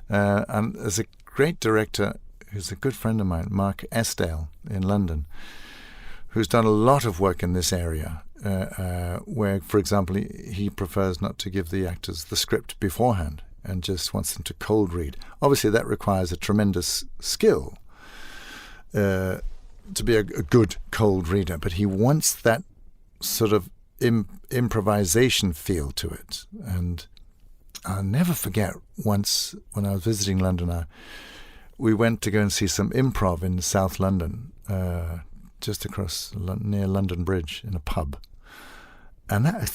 And there's a great director who's a good friend of mine, Mark Esdale in London, who's done a lot of work in this area, where, for example, he prefers not to give the actors the script beforehand and just wants them to cold read. Obviously, that requires a tremendous skill to be a good cold reader, but he wants that sort of improvisation feel to it. And I'll never forget once when I was visiting London, we went to go and see some improv in South London, just across near London Bridge in a pub. And that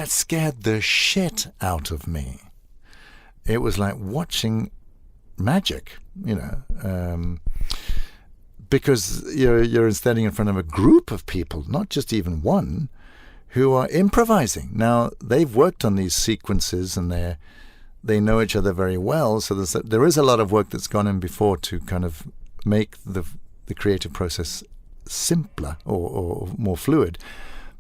scared the shit out of me. It was like watching magic, because you're standing in front of a group of people, not just even one, who are improvising. Now, they've worked on these sequences and they know each other very well, so there is a lot of work that's gone in before to kind of make the creative process simpler or more fluid.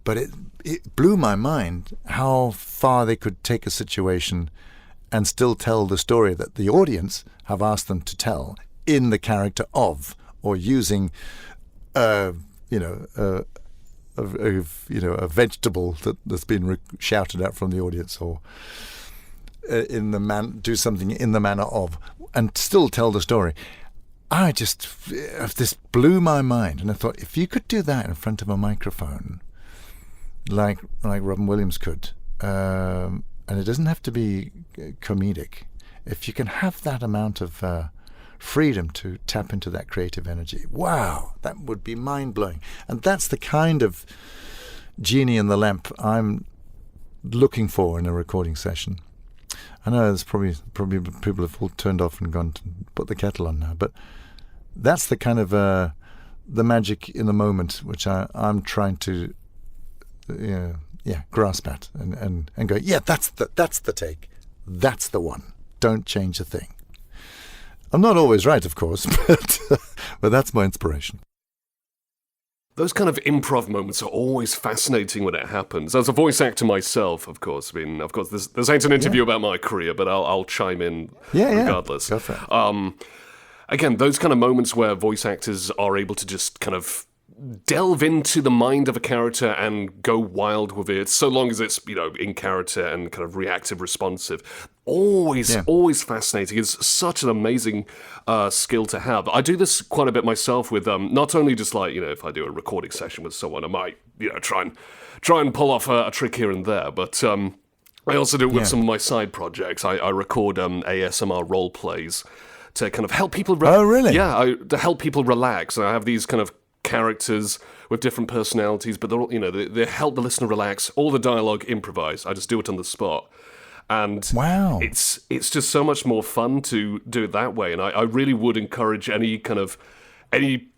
But it blew my mind how far they could take a situation and still tell the story that the audience have asked them to tell in the character of, or using, a vegetable that's been shouted at from the audience, or do something in the manner of, and still tell the story. This blew my mind, and I thought, if you could do that in front of a microphone, like Robin Williams could, and it doesn't have to be comedic, if you can have that amount of freedom to tap into that creative energy, wow, that would be mind-blowing. And that's the kind of genie in the lamp I'm looking for in a recording session. I know there's probably people have all turned off and gone to put the kettle on now, but that's the kind of the magic in the moment which I'm trying to grasp at and go, that's the take, that's the one, don't change a thing. I'm not always right, of course, but that's my inspiration.
Those kind of improv moments are always fascinating when it happens. As a voice actor myself, of course, this ain't an interview about my career, but I'll chime in regardless.
Go for it.
Again, those kind of moments where voice actors are able to just kind of delve into the mind of a character and go wild with it, so long as it's, in character and kind of reactive, responsive. always fascinating. It's such an amazing skill to have. I do this quite a bit myself with not only just like, if I do a recording session with someone, I might, try and pull off a trick here and there, but I also do it with some of my side projects. I record ASMR role plays to kind of help people...
Oh, really?
Yeah, to help people relax. And I have these kind of characters with different personalities, but they're all, they help the listener relax. All the dialogue improvised. I just do it on the spot. And
wow,
it's just so much more fun to do it that way. And I really would encourage any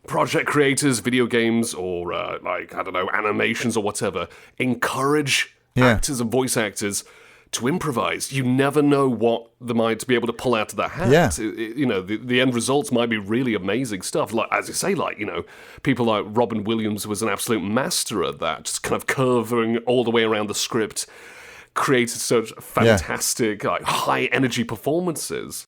project creators, video games, or animations or whatever, encourage actors and voice actors to improvise. You never know what they might be able to pull out of their hat.
Yeah.
The end results might be really amazing stuff. Like, as you say, people like Robin Williams was an absolute master at that, just kind of curving all the way around the script, created such fantastic, high energy performances.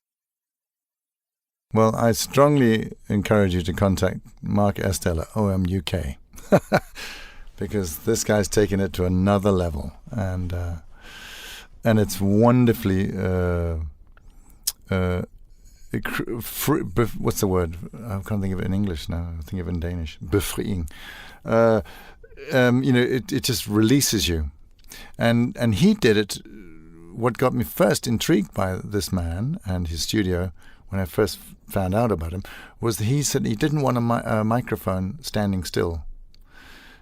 Well, I strongly encourage you to contact Mark Estelle at OM UK because this guy's taken it to another level, and it's wonderfully. What's the word? I can't think of it in English now. I think of it in Danish. Befriing. It just releases you, and he did it. What got me first intrigued by this man and his studio, when I first found out about him, was that he said he didn't want a microphone standing still.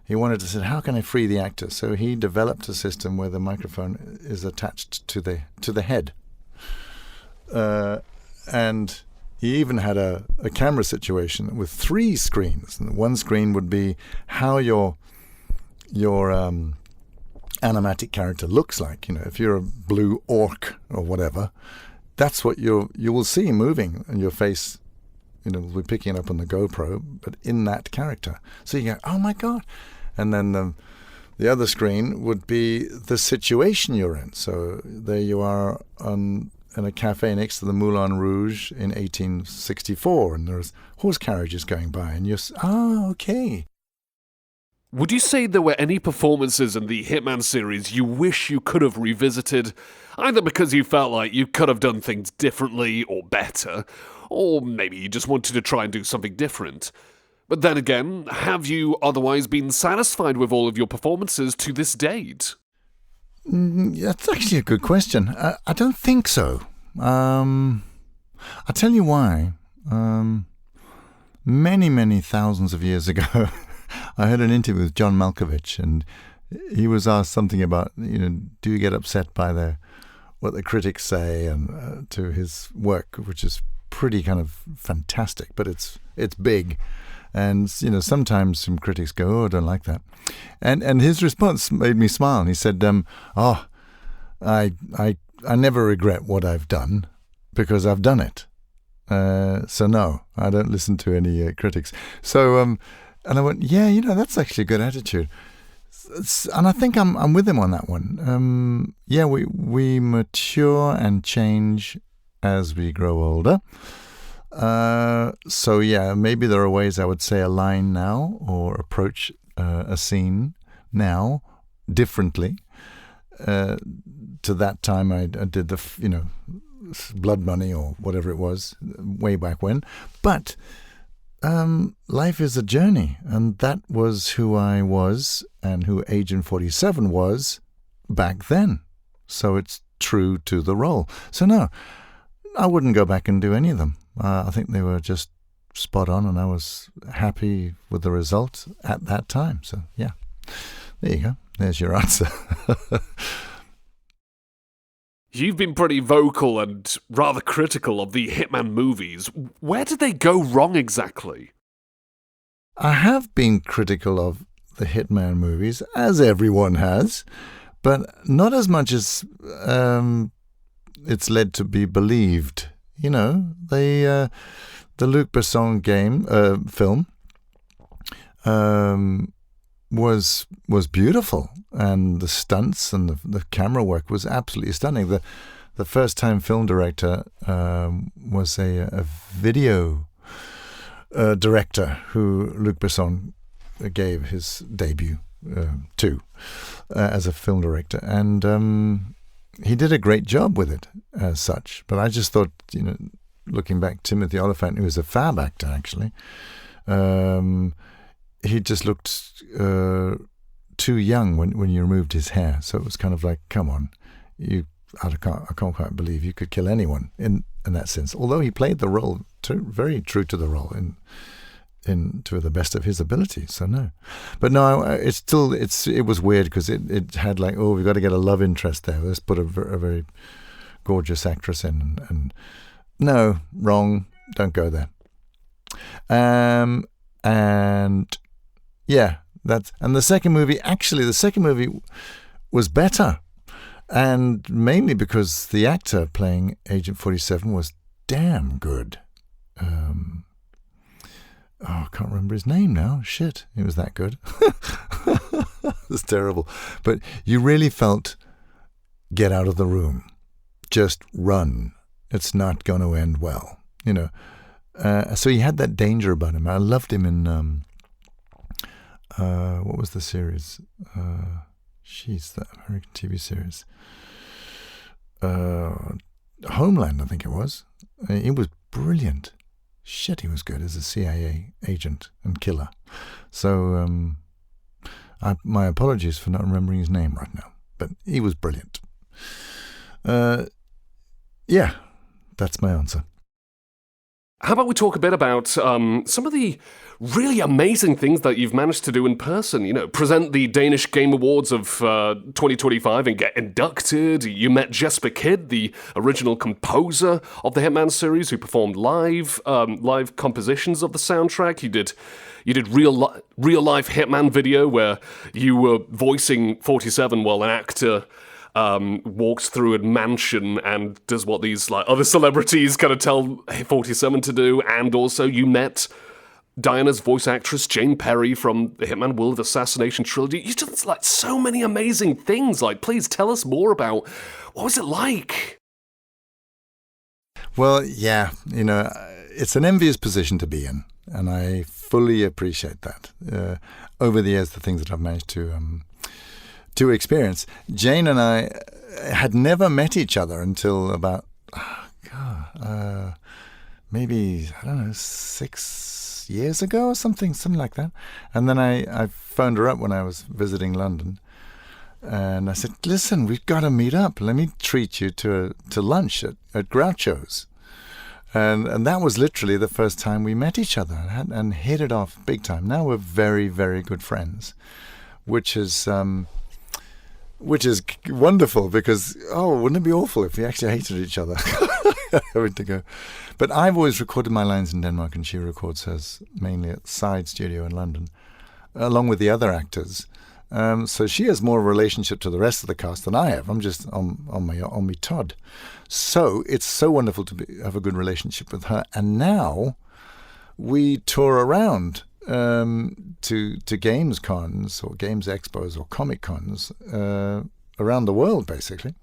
He wanted to say, how can I free the actor? So he developed a system where the microphone is attached to the head. And he even had a camera situation with 3 screens. And one screen would be how your animatic character looks like. If you're a blue orc or whatever, that's what you will see moving, and your face, will be picking it up on the GoPro, but in that character. So you go, oh my God. And then the other screen would be the situation you're in. So there you are in a cafe next to the Moulin Rouge in 1864, and there's horse carriages going by, and you're, okay.
Would you say there were any performances in the Hitman series you wish you could have revisited, either because you felt like you could have done things differently or better, or maybe you just wanted to try and do something different? But then again, have you otherwise been satisfied with all of your performances to this date?
That's actually a good question. I don't think so. I'll tell you why. Many, many thousands of years ago, I had an interview with John Malkovich, and he was asked something about, do you get upset by what the critics say and to his work, which is pretty kind of fantastic, but it's big. And, sometimes some critics go, oh, I don't like that. And his response made me smile. And he said, I never regret what I've done because I've done it. So no, I don't listen to any critics. So, and I went, yeah, that's actually a good attitude. And I think I'm with him on that one. We mature and change as we grow older. Maybe there are ways I would say a line now or approach a scene now differently. To that time, I did the Blood Money or whatever it was way back when. But life is a journey, and that was who I was and who Agent 47 was back then. So it's true to the role. So no, I wouldn't go back and do any of them. I think they were just spot on, and I was happy with the result at that time. So, yeah, there you go. There's your answer.
You've been pretty vocal and rather critical of the Hitman movies. Where did they go wrong exactly?
I have been critical of the Hitman movies, as everyone has, but not as much as it's led to be believed. The Luc Besson film was beautiful, and the stunts and the camera work was absolutely stunning. The first time film director was a video director who Luc Besson gave his debut to as a film director, and he did a great job with it as such. But I just thought, looking back, Timothy Oliphant, who was a fab actor actually, he just looked too young when you removed his hair. So it was kind of like, come on, I can't quite believe you could kill anyone in that sense. Although he played the role very true to the role to the best of his ability. So no, but no, it was weird because it had like, oh, we've got to get a love interest there. Let's put a very gorgeous actress in, and no, wrong. Don't go there. And yeah, and the second movie was better. And mainly because the actor playing Agent 47 was damn good. I can't remember his name now. Shit, he was that good. It's terrible. But you really felt, get out of the room. Just run. It's not going to end well. So he had that danger about him. I loved him in, what was the series? The American TV series. Homeland, I think it was. It was brilliant. Shit, he was good as a CIA agent and killer. So my apologies for not remembering his name right now, but he was brilliant. Yeah, that's my answer.
How about we talk a bit about some of the really amazing things that you've managed to do in person? Present the Danish Game Awards of 2025 and get inducted. You met Jesper Kyd, the original composer of the Hitman series, who performed live compositions of the soundtrack. You did real life Hitman video where you were voicing 47 while an actor walks through a mansion and does what these other celebrities kind of tell 47 to do. And also you met Diana's voice actress, Jane Perry, from the Hitman World of Assassination trilogy. You did so many amazing things. Please tell us more about what was it like?
Well, yeah, it's an envious position to be in, and I fully appreciate that. Over the years, the things that I've managed to experience. Jane and I had never met each other until about, maybe, 6 years ago or something like that. And then I phoned her up when I was visiting London, and I said, listen, we've got to meet up. Let me treat you to lunch at Groucho's. And that was literally the first time we met each other and hit it off big time. Now we're very, very good friends, which is wonderful because, wouldn't it be awful if we actually hated each other? Having to go. But I've always recorded my lines in Denmark, and she records hers mainly at Side Studio in London, along with the other actors. So she has more of a relationship to the rest of the cast than I have. I'm just on me Todd. So it's so wonderful to have a good relationship with her. And now we tour around to games cons or games expos or comic cons around the world, basically.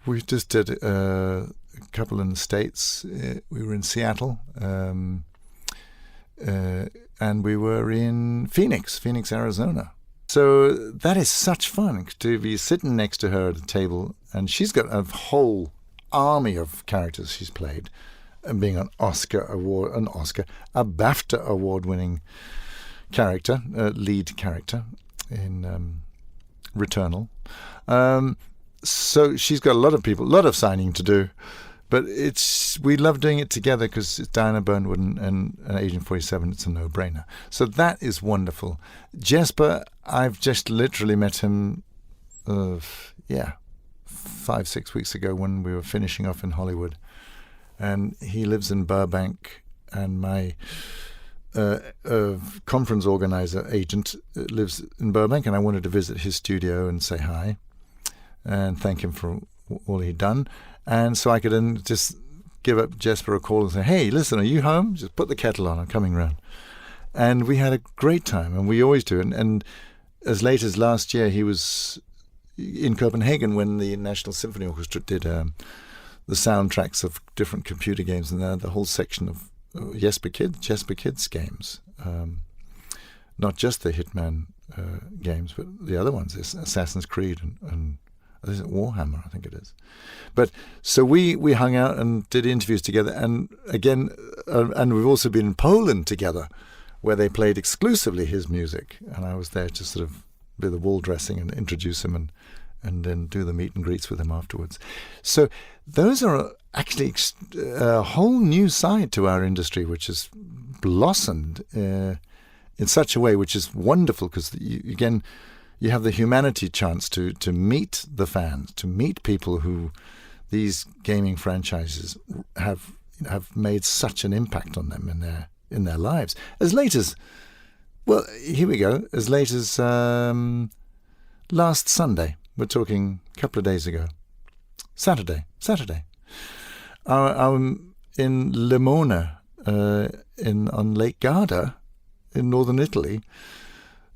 We just did a couple in the States. We were in Seattle, and we were in Phoenix, Arizona. So that is such fun to be sitting next to her at a table, and she's got a whole army of characters she's played, and being a BAFTA award-winning character, lead character in Returnal. So she's got a lot of signing to do, but we love doing it together because it's Diana Burnwood and Agent 47. It's a no-brainer. So that is wonderful. Jesper, I've just literally met him, 5-6 weeks ago when we were finishing off in Hollywood. And he lives in Burbank, and my conference organizer agent lives in Burbank, and I wanted to visit his studio and say hi and thank him for all he'd done. And so I could then just give up Jesper a call and say, hey, listen, are you home? Just put the kettle on, I'm coming round. And we had a great time, and we always do. And as late as last year, he was in Copenhagen when the National Symphony Orchestra did the soundtracks of different computer games, and the whole section of Jesper Kyd's games. Not just the Hitman games, but the other ones, Assassin's Creed and Is it Warhammer? I think it is. But so we hung out and did interviews together, and again, and we've also been in Poland together, where they played exclusively his music, and I was there to sort of do the wall dressing and introduce him and then do the meet and greets with him afterwards. So those are actually a whole new side to our industry, which has blossomed in such a way which is wonderful, because again, you have the humanity chance to meet the fans, to meet people who these gaming franchises have made such an impact on them in their lives. As late as, well, here we go, as late as last Sunday. We're talking a couple of days ago. Saturday. I'm in Limona, on Lake Garda in northern Italy,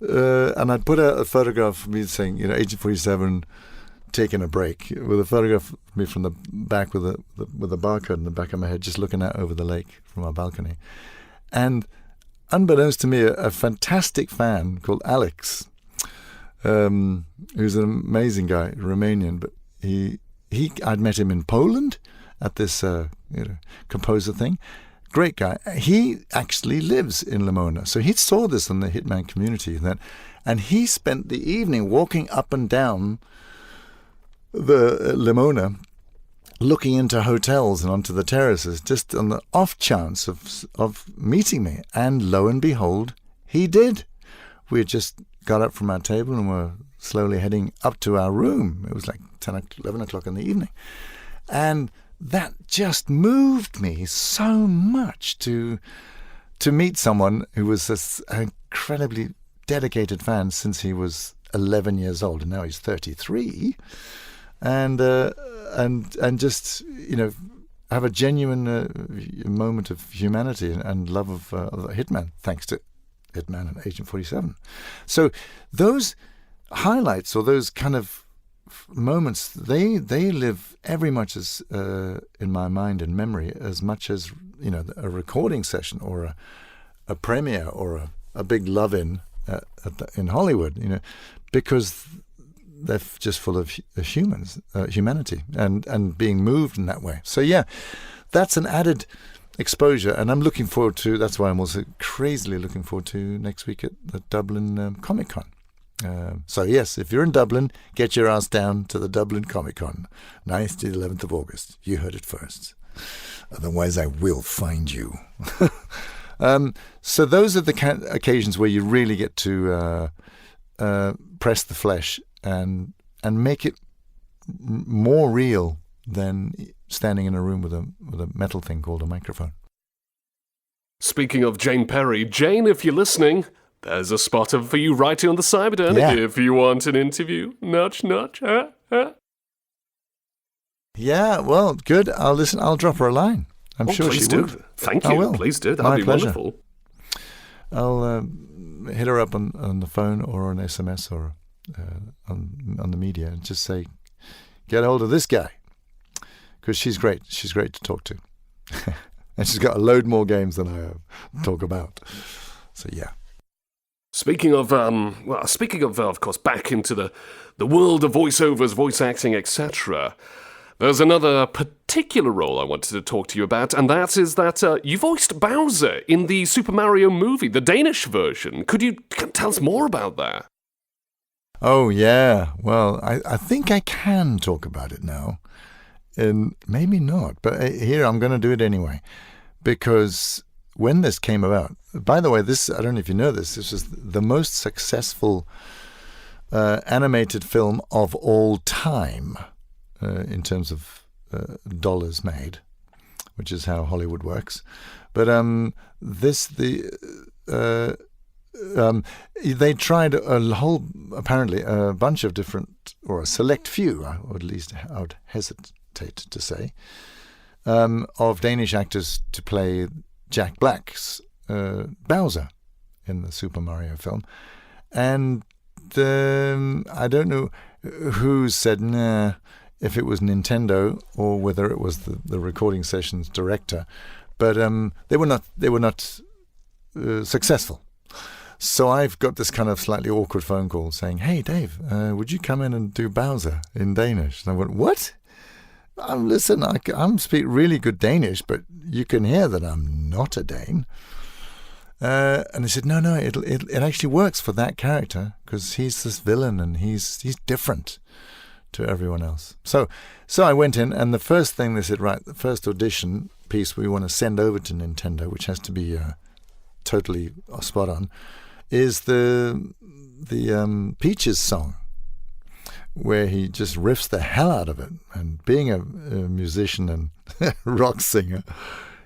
and I put out a photograph of me saying, Agent 47 taking a break, with a photograph of me from the back with a barcode in the back of my head, just looking out over the lake from our balcony. And unbeknownst to me, a fantastic fan called Alex, who's an amazing guy, Romanian, but I'd met him in Poland at this composer thing. Great guy. He actually lives in Limona, so he saw this on the Hitman community, and he spent the evening walking up and down the Limona, looking into hotels and onto the terraces, just on the off chance of meeting me. And lo and behold, he did. We had just got up from our table and were slowly heading up to our room. It was like 11 o'clock in the evening. And that just moved me so much to meet someone who was this incredibly dedicated fan since he was 11 years old, and now he's 33. And just have a genuine moment of humanity and love of Hitman, thanks to Hitman and Agent 47. So those highlights, or those kind of moments, they live every much as in my mind and memory as much as a recording session or a premiere or a big love-in in Hollywood. Because they're just full of humanity, and being moved in that way. So yeah, that's an added exposure, and I'm looking forward to. That's why I'm also crazily looking forward to next week at the Dublin Comic Con. So yes, if you're in Dublin, get your ass down to the Dublin Comic Con, 9th to the 11th of August. You heard it first. Otherwise, I will find you. So those are the occasions where you really get to press the flesh and make it more real than standing in a room with a metal thing called a microphone.
Speaking of Jane Perry, Jane, if you're listening, there's a spot for you right here on the Cyberden.
Yeah.
If you want an interview, nudge, nudge.
Yeah, well, good. I'll listen. I'll drop her a line. I'm sure she
do.
would.
Thank
I
you.
will.
Please do. That'd
My
be
pleasure.
wonderful.
I'll hit her up on the phone or on SMS or on the media and just say, get hold of this guy, because she's great. She's great to talk to. And she's got a load more games than I have to talk about. So, yeah.
Speaking of, of course, back into the world of voiceovers, voice acting, etc., there's another particular role I wanted to talk to you about, and that is that you voiced Bowser in the Super Mario movie, the Danish version. Could you tell us more about that?
Oh, yeah. Well, I think I can talk about it now. And maybe not, but here I'm going to do it anyway. Because when this came about, by the way, I don't know if you know this was the most successful animated film of all time in terms of dollars made, which is how Hollywood works. But they tried apparently a bunch of different, or a select few, or at least I would hesitate to say, of Danish actors to play Jack Black's Bowser in the Super Mario film. And I don't know who said nah, if it was Nintendo or whether it was the recording sessions director, but they were not successful. So I've got this kind of slightly awkward phone call saying, "Hey, Dave, would you come in and do Bowser in Danish?" And I went, "What? Listen, I'm speak really good Danish, but you can hear that I'm not a Dane." And he said, "No, it actually works for that character because he's this villain and he's different to everyone else." So I went in, and the first thing they said, right, the first audition piece we want to send over to Nintendo, which has to be totally spot on, is the Peaches song, where he just riffs the hell out of it. And being a musician and rock singer,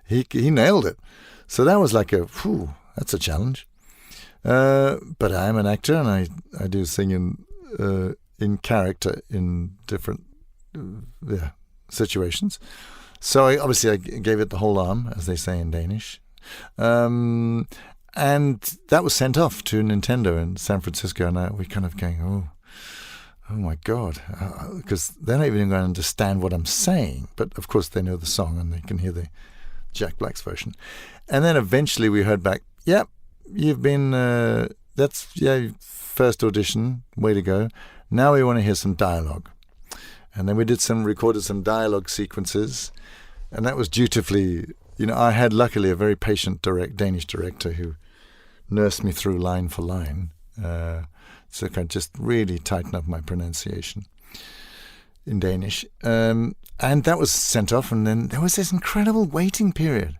he nailed it. So that was like that's a challenge. But I am an actor, and I do sing in character in different situations. So I gave it the whole arm, as they say in Danish. And that was sent off to Nintendo in San Francisco, and we kind of going, oh my God, because they're not even going to understand what I'm saying. But of course they know the song and they can hear the Jack Black's version. And then eventually we heard back, "Yep, you've been, first audition, way to go. Now we want to hear some dialogue." And then we recorded some dialogue sequences, and that was dutifully, I had luckily a very patient Danish director who nursed me through line for line. So I could just really tighten up my pronunciation in Danish. And that was sent off, and then there was this incredible waiting period.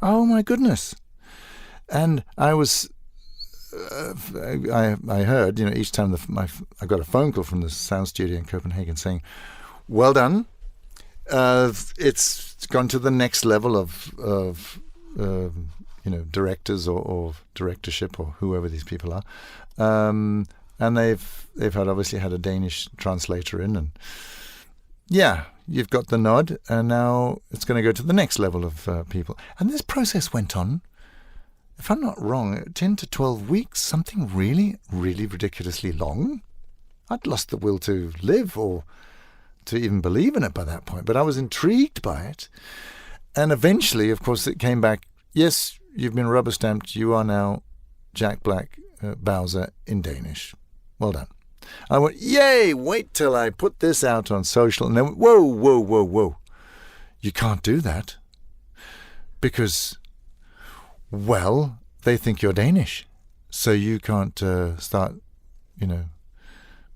Oh my goodness. And I was, I heard, each time I got a phone call from the sound studio in Copenhagen saying, "Well done. It's gone to the next level of directors or directorship or whoever these people are." And they've obviously had a Danish translator in, and you've got the nod, and now it's going to go to the next level of people. And this process went on, if I'm not wrong, 10 to 12 weeks, something really, really ridiculously long. I'd lost the will to live or to even believe in it by that point, but I was intrigued by it. And eventually, of course, it came back, "Yes, you've been rubber stamped. You are now Jack Black Bowser in Danish. Well done." I went, "Yay, wait till I put this out on social." And they went, whoa. You can't do that. Because, they think you're Danish. So you can't start,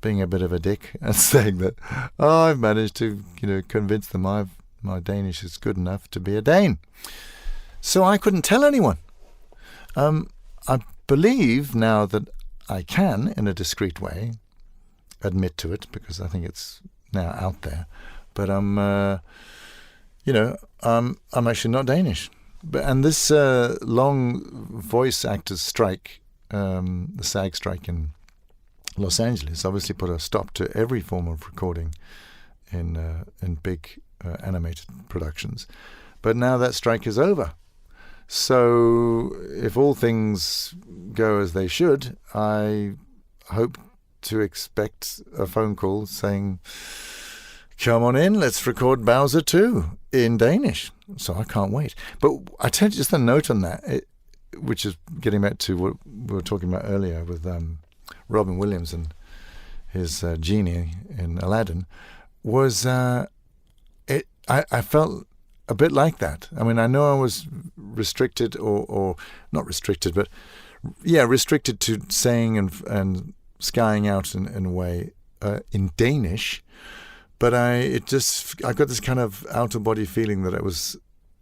being a bit of a dick and saying that, I've managed to, convince them my Danish is good enough to be a Dane. So I couldn't tell anyone. I believe now that I can, in a discreet way, admit to it, because I think it's now out there. But I'm actually not Danish. And this long voice actors strike, the SAG strike in Los Angeles, obviously put a stop to every form of recording in big animated productions. But now that strike is over. So if all things go as they should, I hope to expect a phone call saying, "Come on in, let's record Bowser 2 in Danish." So I can't wait. But I tell you, just a note on that, which is getting back to what we were talking about earlier with Robin Williams and his genie in Aladdin, was I felt a bit like that. I mean, I know I was restricted or not restricted, but restricted to saying and skying out in a way in Danish. But I got this kind of out of body feeling that I was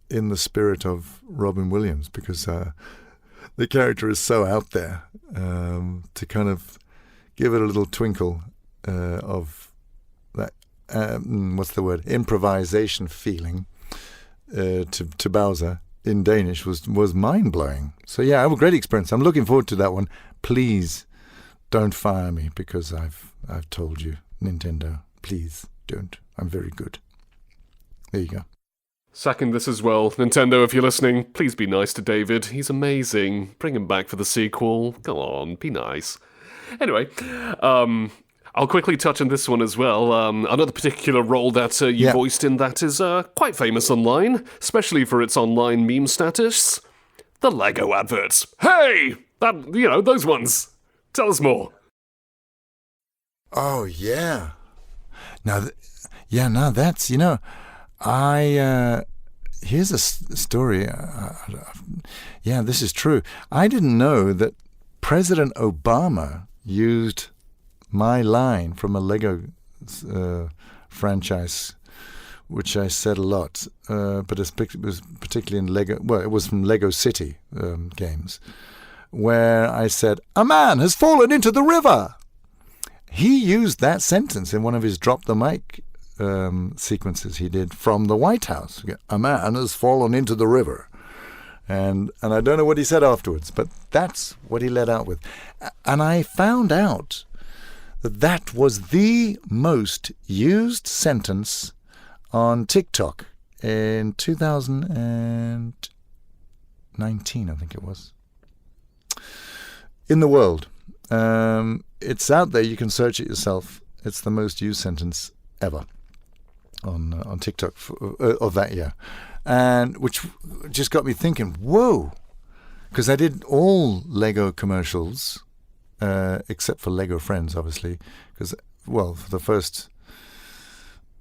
in the spirit of Robin Williams, because the character is so out there, to kind of give it a little twinkle of that improvisation feeling to Bowser in Danish was mind blowing. So I have a great experience. I'm looking forward to that one. Please don't fire me because I've told you, Nintendo. Please don't. I'm very good. There you go.
Second this as well. Nintendo, if you're listening, please be nice to David. He's amazing. Bring him back for the sequel. Go on, be nice. Anyway, I'll quickly touch on this one as well. Another particular role that you voiced in that is quite famous online, especially for its online meme status. The Lego adverts. Hey! Those ones. Tell us more.
Oh, yeah. Now, that's, here's a story. This is true. I didn't know that President Obama used my line from a Lego franchise, which I said a lot, but it was particularly in Lego. Well, it was from Lego City games, where I said, "A man has fallen into the river." He used that sentence in one of his drop the mic sequences he did from the White House. "A man has fallen into the river." And I don't know what he said afterwards, but that's what he let out with. And I found out that was the most used sentence on TikTok in 2019, I think it was, in the world. It's out there. You can search it yourself. It's the most used sentence ever on TikTok of that year, and which just got me thinking. Whoa, because I did all Lego commercials except for Lego Friends, obviously, because for the first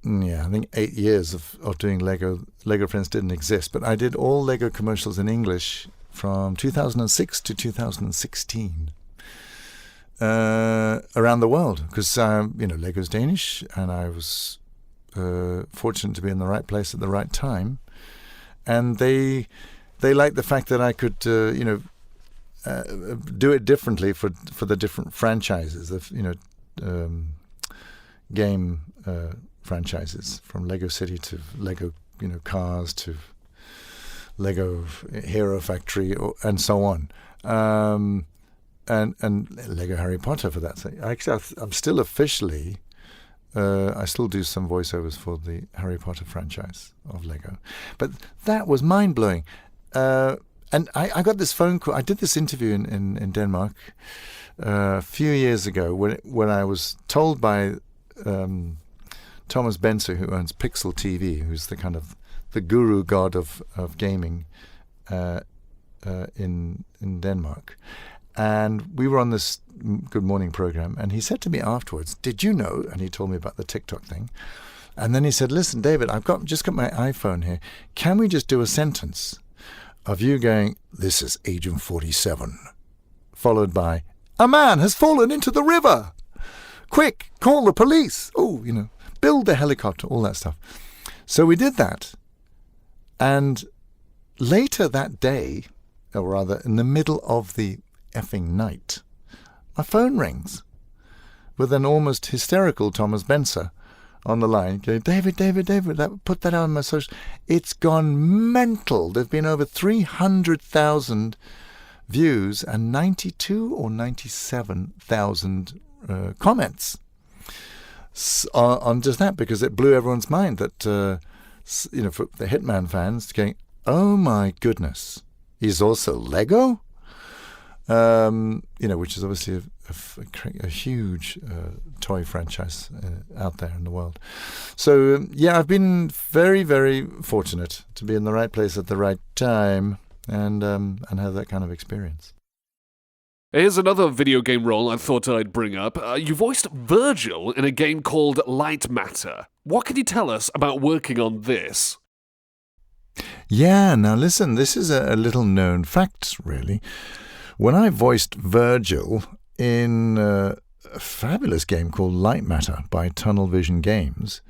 I think 8 years of doing Lego Friends didn't exist, but I did all Lego commercials in English from 2006 to 2016. Around the world, because Lego's Danish, and I was fortunate to be in the right place at the right time, and they liked the fact that I could do it differently for the different franchises of game franchises, from Lego City to Lego Cars to Lego Hero Factory and so on. And Lego Harry Potter, for that sake. Actually, I'm still officially, I still do some voiceovers for the Harry Potter franchise of Lego. But that was mind-blowing. And I got this phone call. I did this interview in Denmark a few years ago when I was told by Thomas Benser, who owns Pixel TV, who's the kind of the guru god of gaming in Denmark. And we were on this Good Morning program, and he said to me afterwards, "Did you know?" And he told me about the TikTok thing. And then he said, "Listen, David, I've just got my iPhone here. Can we just do a sentence of you going, 'This is Agent 47,' followed by, 'A man has fallen into the river. Quick, call the police.' Build the helicopter," all that stuff. So we did that. And later that day, or rather in the middle of the effing night, my phone rings with an almost hysterical Thomas Benser on the line going, David, put that out on my social. It's gone mental. There've been over 300,000 views and 92 or 97,000 comments on just that, because it blew everyone's mind that, for the Hitman fans going, "Oh my goodness, he's also Lego?" Which is obviously a huge toy franchise out there in the world. So, I've been very, very fortunate to be in the right place at the right time and have that kind of experience.
Here's another video game role I thought I'd bring up. You voiced Virgil in a game called Light Matter. What can you tell us about working on this?
Yeah, now listen, this is a little known fact, really. When I voiced Virgil in a fabulous game called Light Matter by Tunnel Vision Games,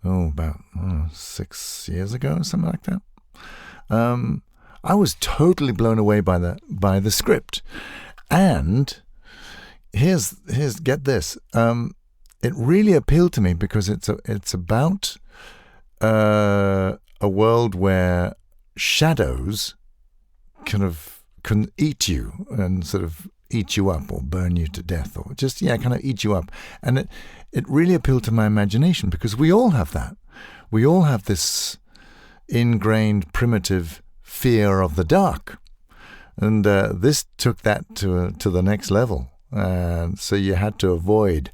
about 6 years ago, something like that, I was totally blown away by the script. And here's get this, it really appealed to me because it's about a world where shadows can eat you and sort of eat you up or burn you to death or just, kind of eat you up. And it really appealed to my imagination because we all have that. We all have this ingrained primitive fear of the dark. And this took that to the next level. So you had to avoid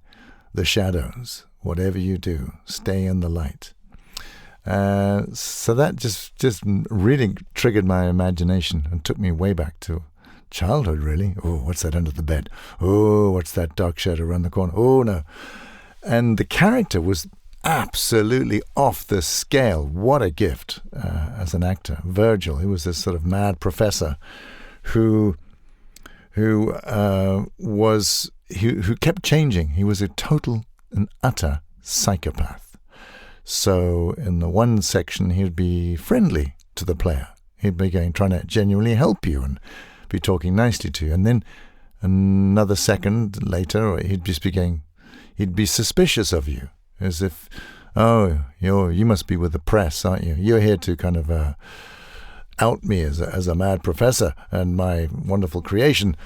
the shadows. Whatever you do, stay in the light. So that just really triggered my imagination and took me way back to childhood, really. Oh, what's that under the bed? Oh, what's that dark shadow around the corner? Oh, no. And the character was absolutely off the scale. What a gift as an actor. Virgil, he was this sort of mad professor who kept changing. He was a total and utter psychopath. So in the one section, he'd be friendly to the player. He'd be trying to genuinely help you and be talking nicely to you. And then another second later, he'd be suspicious of you, as if, oh, you must be with the press, aren't you? You're here to kind of out me as a mad professor and my wonderful creation.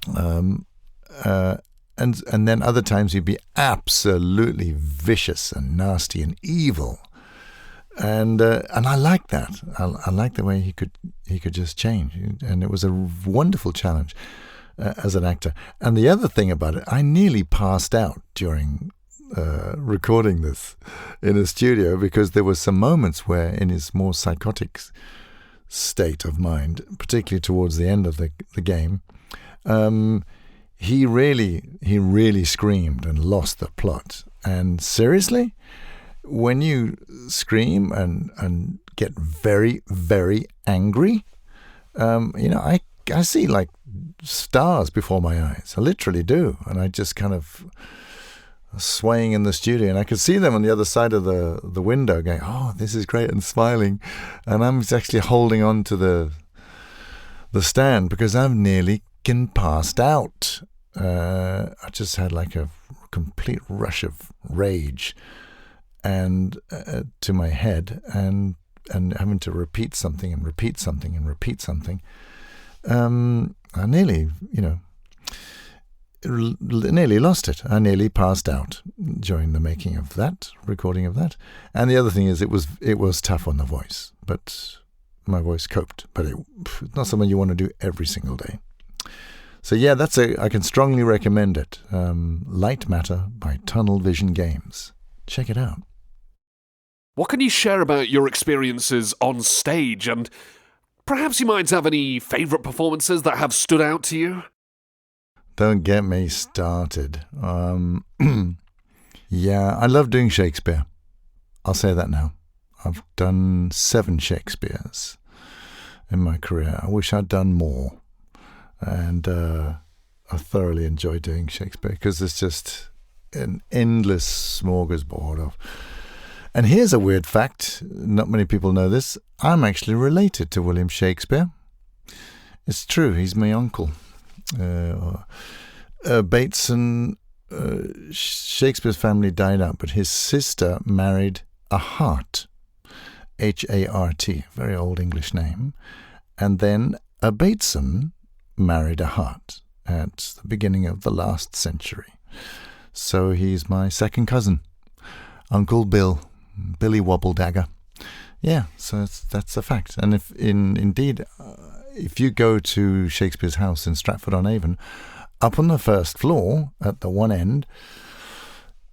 And then other times he'd be absolutely vicious and nasty and evil. And I like that. I like the way he could just change, and it was a wonderful challenge as an actor. And the other thing about it, I nearly passed out during recording this in a studio, because there were some moments where, in his more psychotic state of mind, particularly towards the end of the game, he really screamed and lost the plot. And seriously, when you scream and get very, very angry, I see like stars before my eyes. I literally do. And I just kind of swaying in the studio, and I could see them on the other side of the window going, oh, this is great, and smiling. And I'm actually holding on to the stand because I've nearly passed out. I just had like a complete rush of rage and to my head, and having to repeat something and repeat something and repeat something. I nearly lost it. I nearly passed out during the making of that, recording of that. And the other thing is, it was tough on the voice, but my voice coped. But it's not something you want to do every single day. So yeah, I can strongly recommend it. Light Matter by Tunnel Vision Games. Check it out.
What can you share about your experiences on stage, and perhaps you might have any favourite performances that have stood out to you?
Don't get me started. Yeah, I love doing Shakespeare. I'll say that now. I've done 7 Shakespeares in my career. I wish I'd done more. And I thoroughly enjoy doing Shakespeare because it's just an endless smorgasbord of... And here's a weird fact. Not many people know this. I'm actually related to William Shakespeare. It's true. He's my uncle. Bateson, Shakespeare's family died out, but his sister married a Hart, H-A-R-T, very old English name. And then a Bateson married a Hart at the beginning of the last century. So he's my second cousin, Uncle Billy Wobbledagger. Yeah, so that's a fact. And if you go to Shakespeare's house in Stratford-on-Avon, up on the first floor at the one end,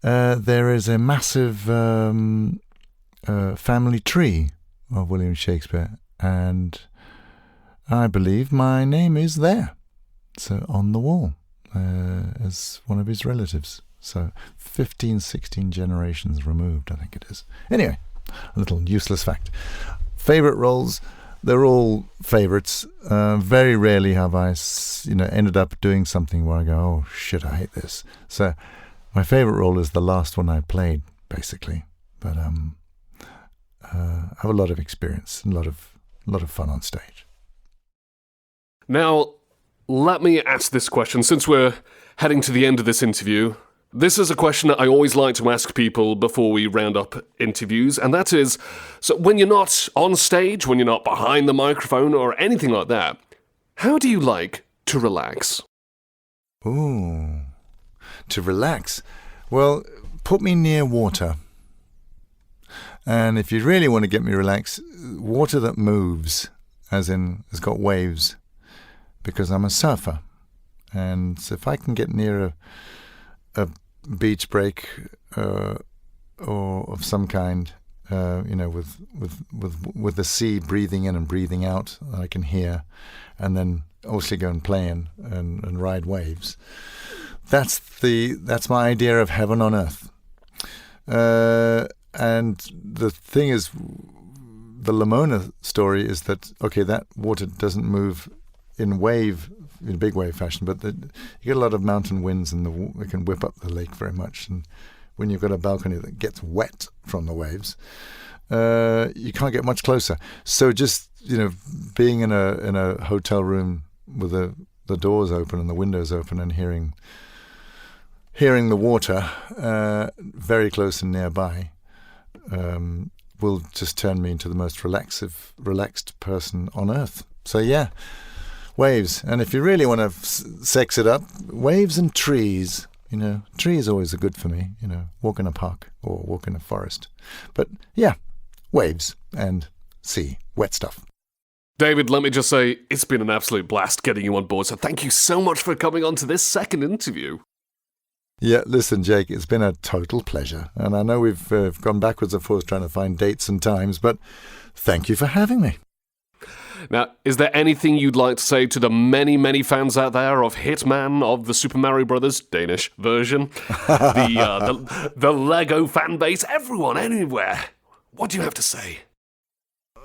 there is a massive family tree of William Shakespeare, and I believe my name is there, so on the wall, as one of his relatives. So 15, 16 generations removed, I think it is. Anyway, a little useless fact. Favorite roles, they're all favorites. Very rarely have I, ended up doing something where I go, oh shit, I hate this. So my favorite role is the last one I played, basically. But I have a lot of experience, a lot of fun on stage.
Now, let me ask this question, since we're heading to the end of this interview. This is a question that I always like to ask people before we round up interviews, and that is, so when you're not on stage, when you're not behind the microphone or anything like that, how do you like to relax?
Ooh, to relax? Well, put me near water. And if you really want to get me relaxed, water that moves, as in has got waves, because I'm a surfer. And so if I can get near a beach break or of some kind, with the sea breathing in and breathing out, I can hear, and then also go and play and ride waves. That's my idea of heaven on earth. And the thing is, the Lamona story is that, okay, that water doesn't move in big wave fashion, but you get a lot of mountain winds and it can whip up the lake very much. And when you've got a balcony that gets wet from the waves, you can't get much closer. So just, being in a hotel room with the doors open and the windows open and hearing the water very close and nearby will just turn me into the most relaxed person on earth. So yeah, waves. And if you really want to sex it up, waves and trees. Trees always are good for me. Walk in a park or walk in a forest. But yeah, waves and sea, wet stuff.
David, let me just say, it's been an absolute blast getting you on board, so thank you so much for coming on to this second interview.
Yeah, listen, Jake, it's been a total pleasure. And I know we've gone backwards and forwards trying to find dates and times, but thank you for having me.
Now, is there anything you'd like to say to the many, many fans out there of Hitman, of the Super Mario Brothers Danish version, the Lego fan base, everyone, anywhere? What do you have to say?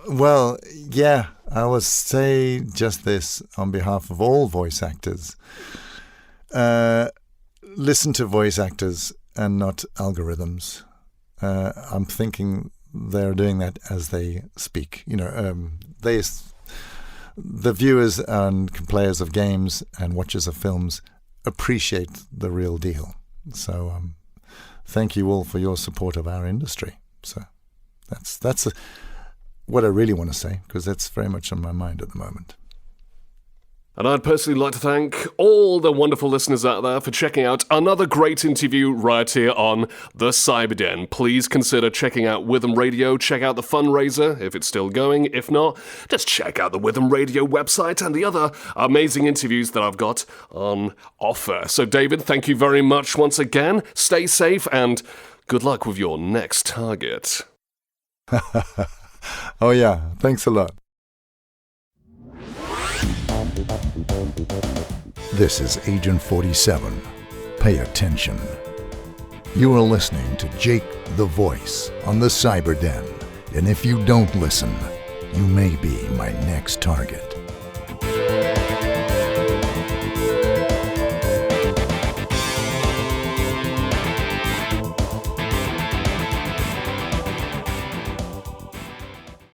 Well, yeah, I will say just this on behalf of all voice actors. Listen to voice actors and not algorithms. I'm thinking they're doing that as they speak. The viewers and players of games and watchers of films appreciate the real deal. So thank you all for your support of our industry. So that's what I really want to say, because that's very much on my mind at the moment.
And I'd personally like to thank all the wonderful listeners out there for checking out another great interview right here on The Cyberden. Please consider checking out Witham Radio, check out the fundraiser if it's still going. If not, just check out the Witham Radio website and the other amazing interviews that I've got on offer. So David, thank you very much once again. Stay safe and good luck with your next target.
Oh yeah, thanks a lot.
This is Agent 47. Pay attention. You are listening to Jake the Voice on the Cyberden. And if you don't listen, you may be my next target.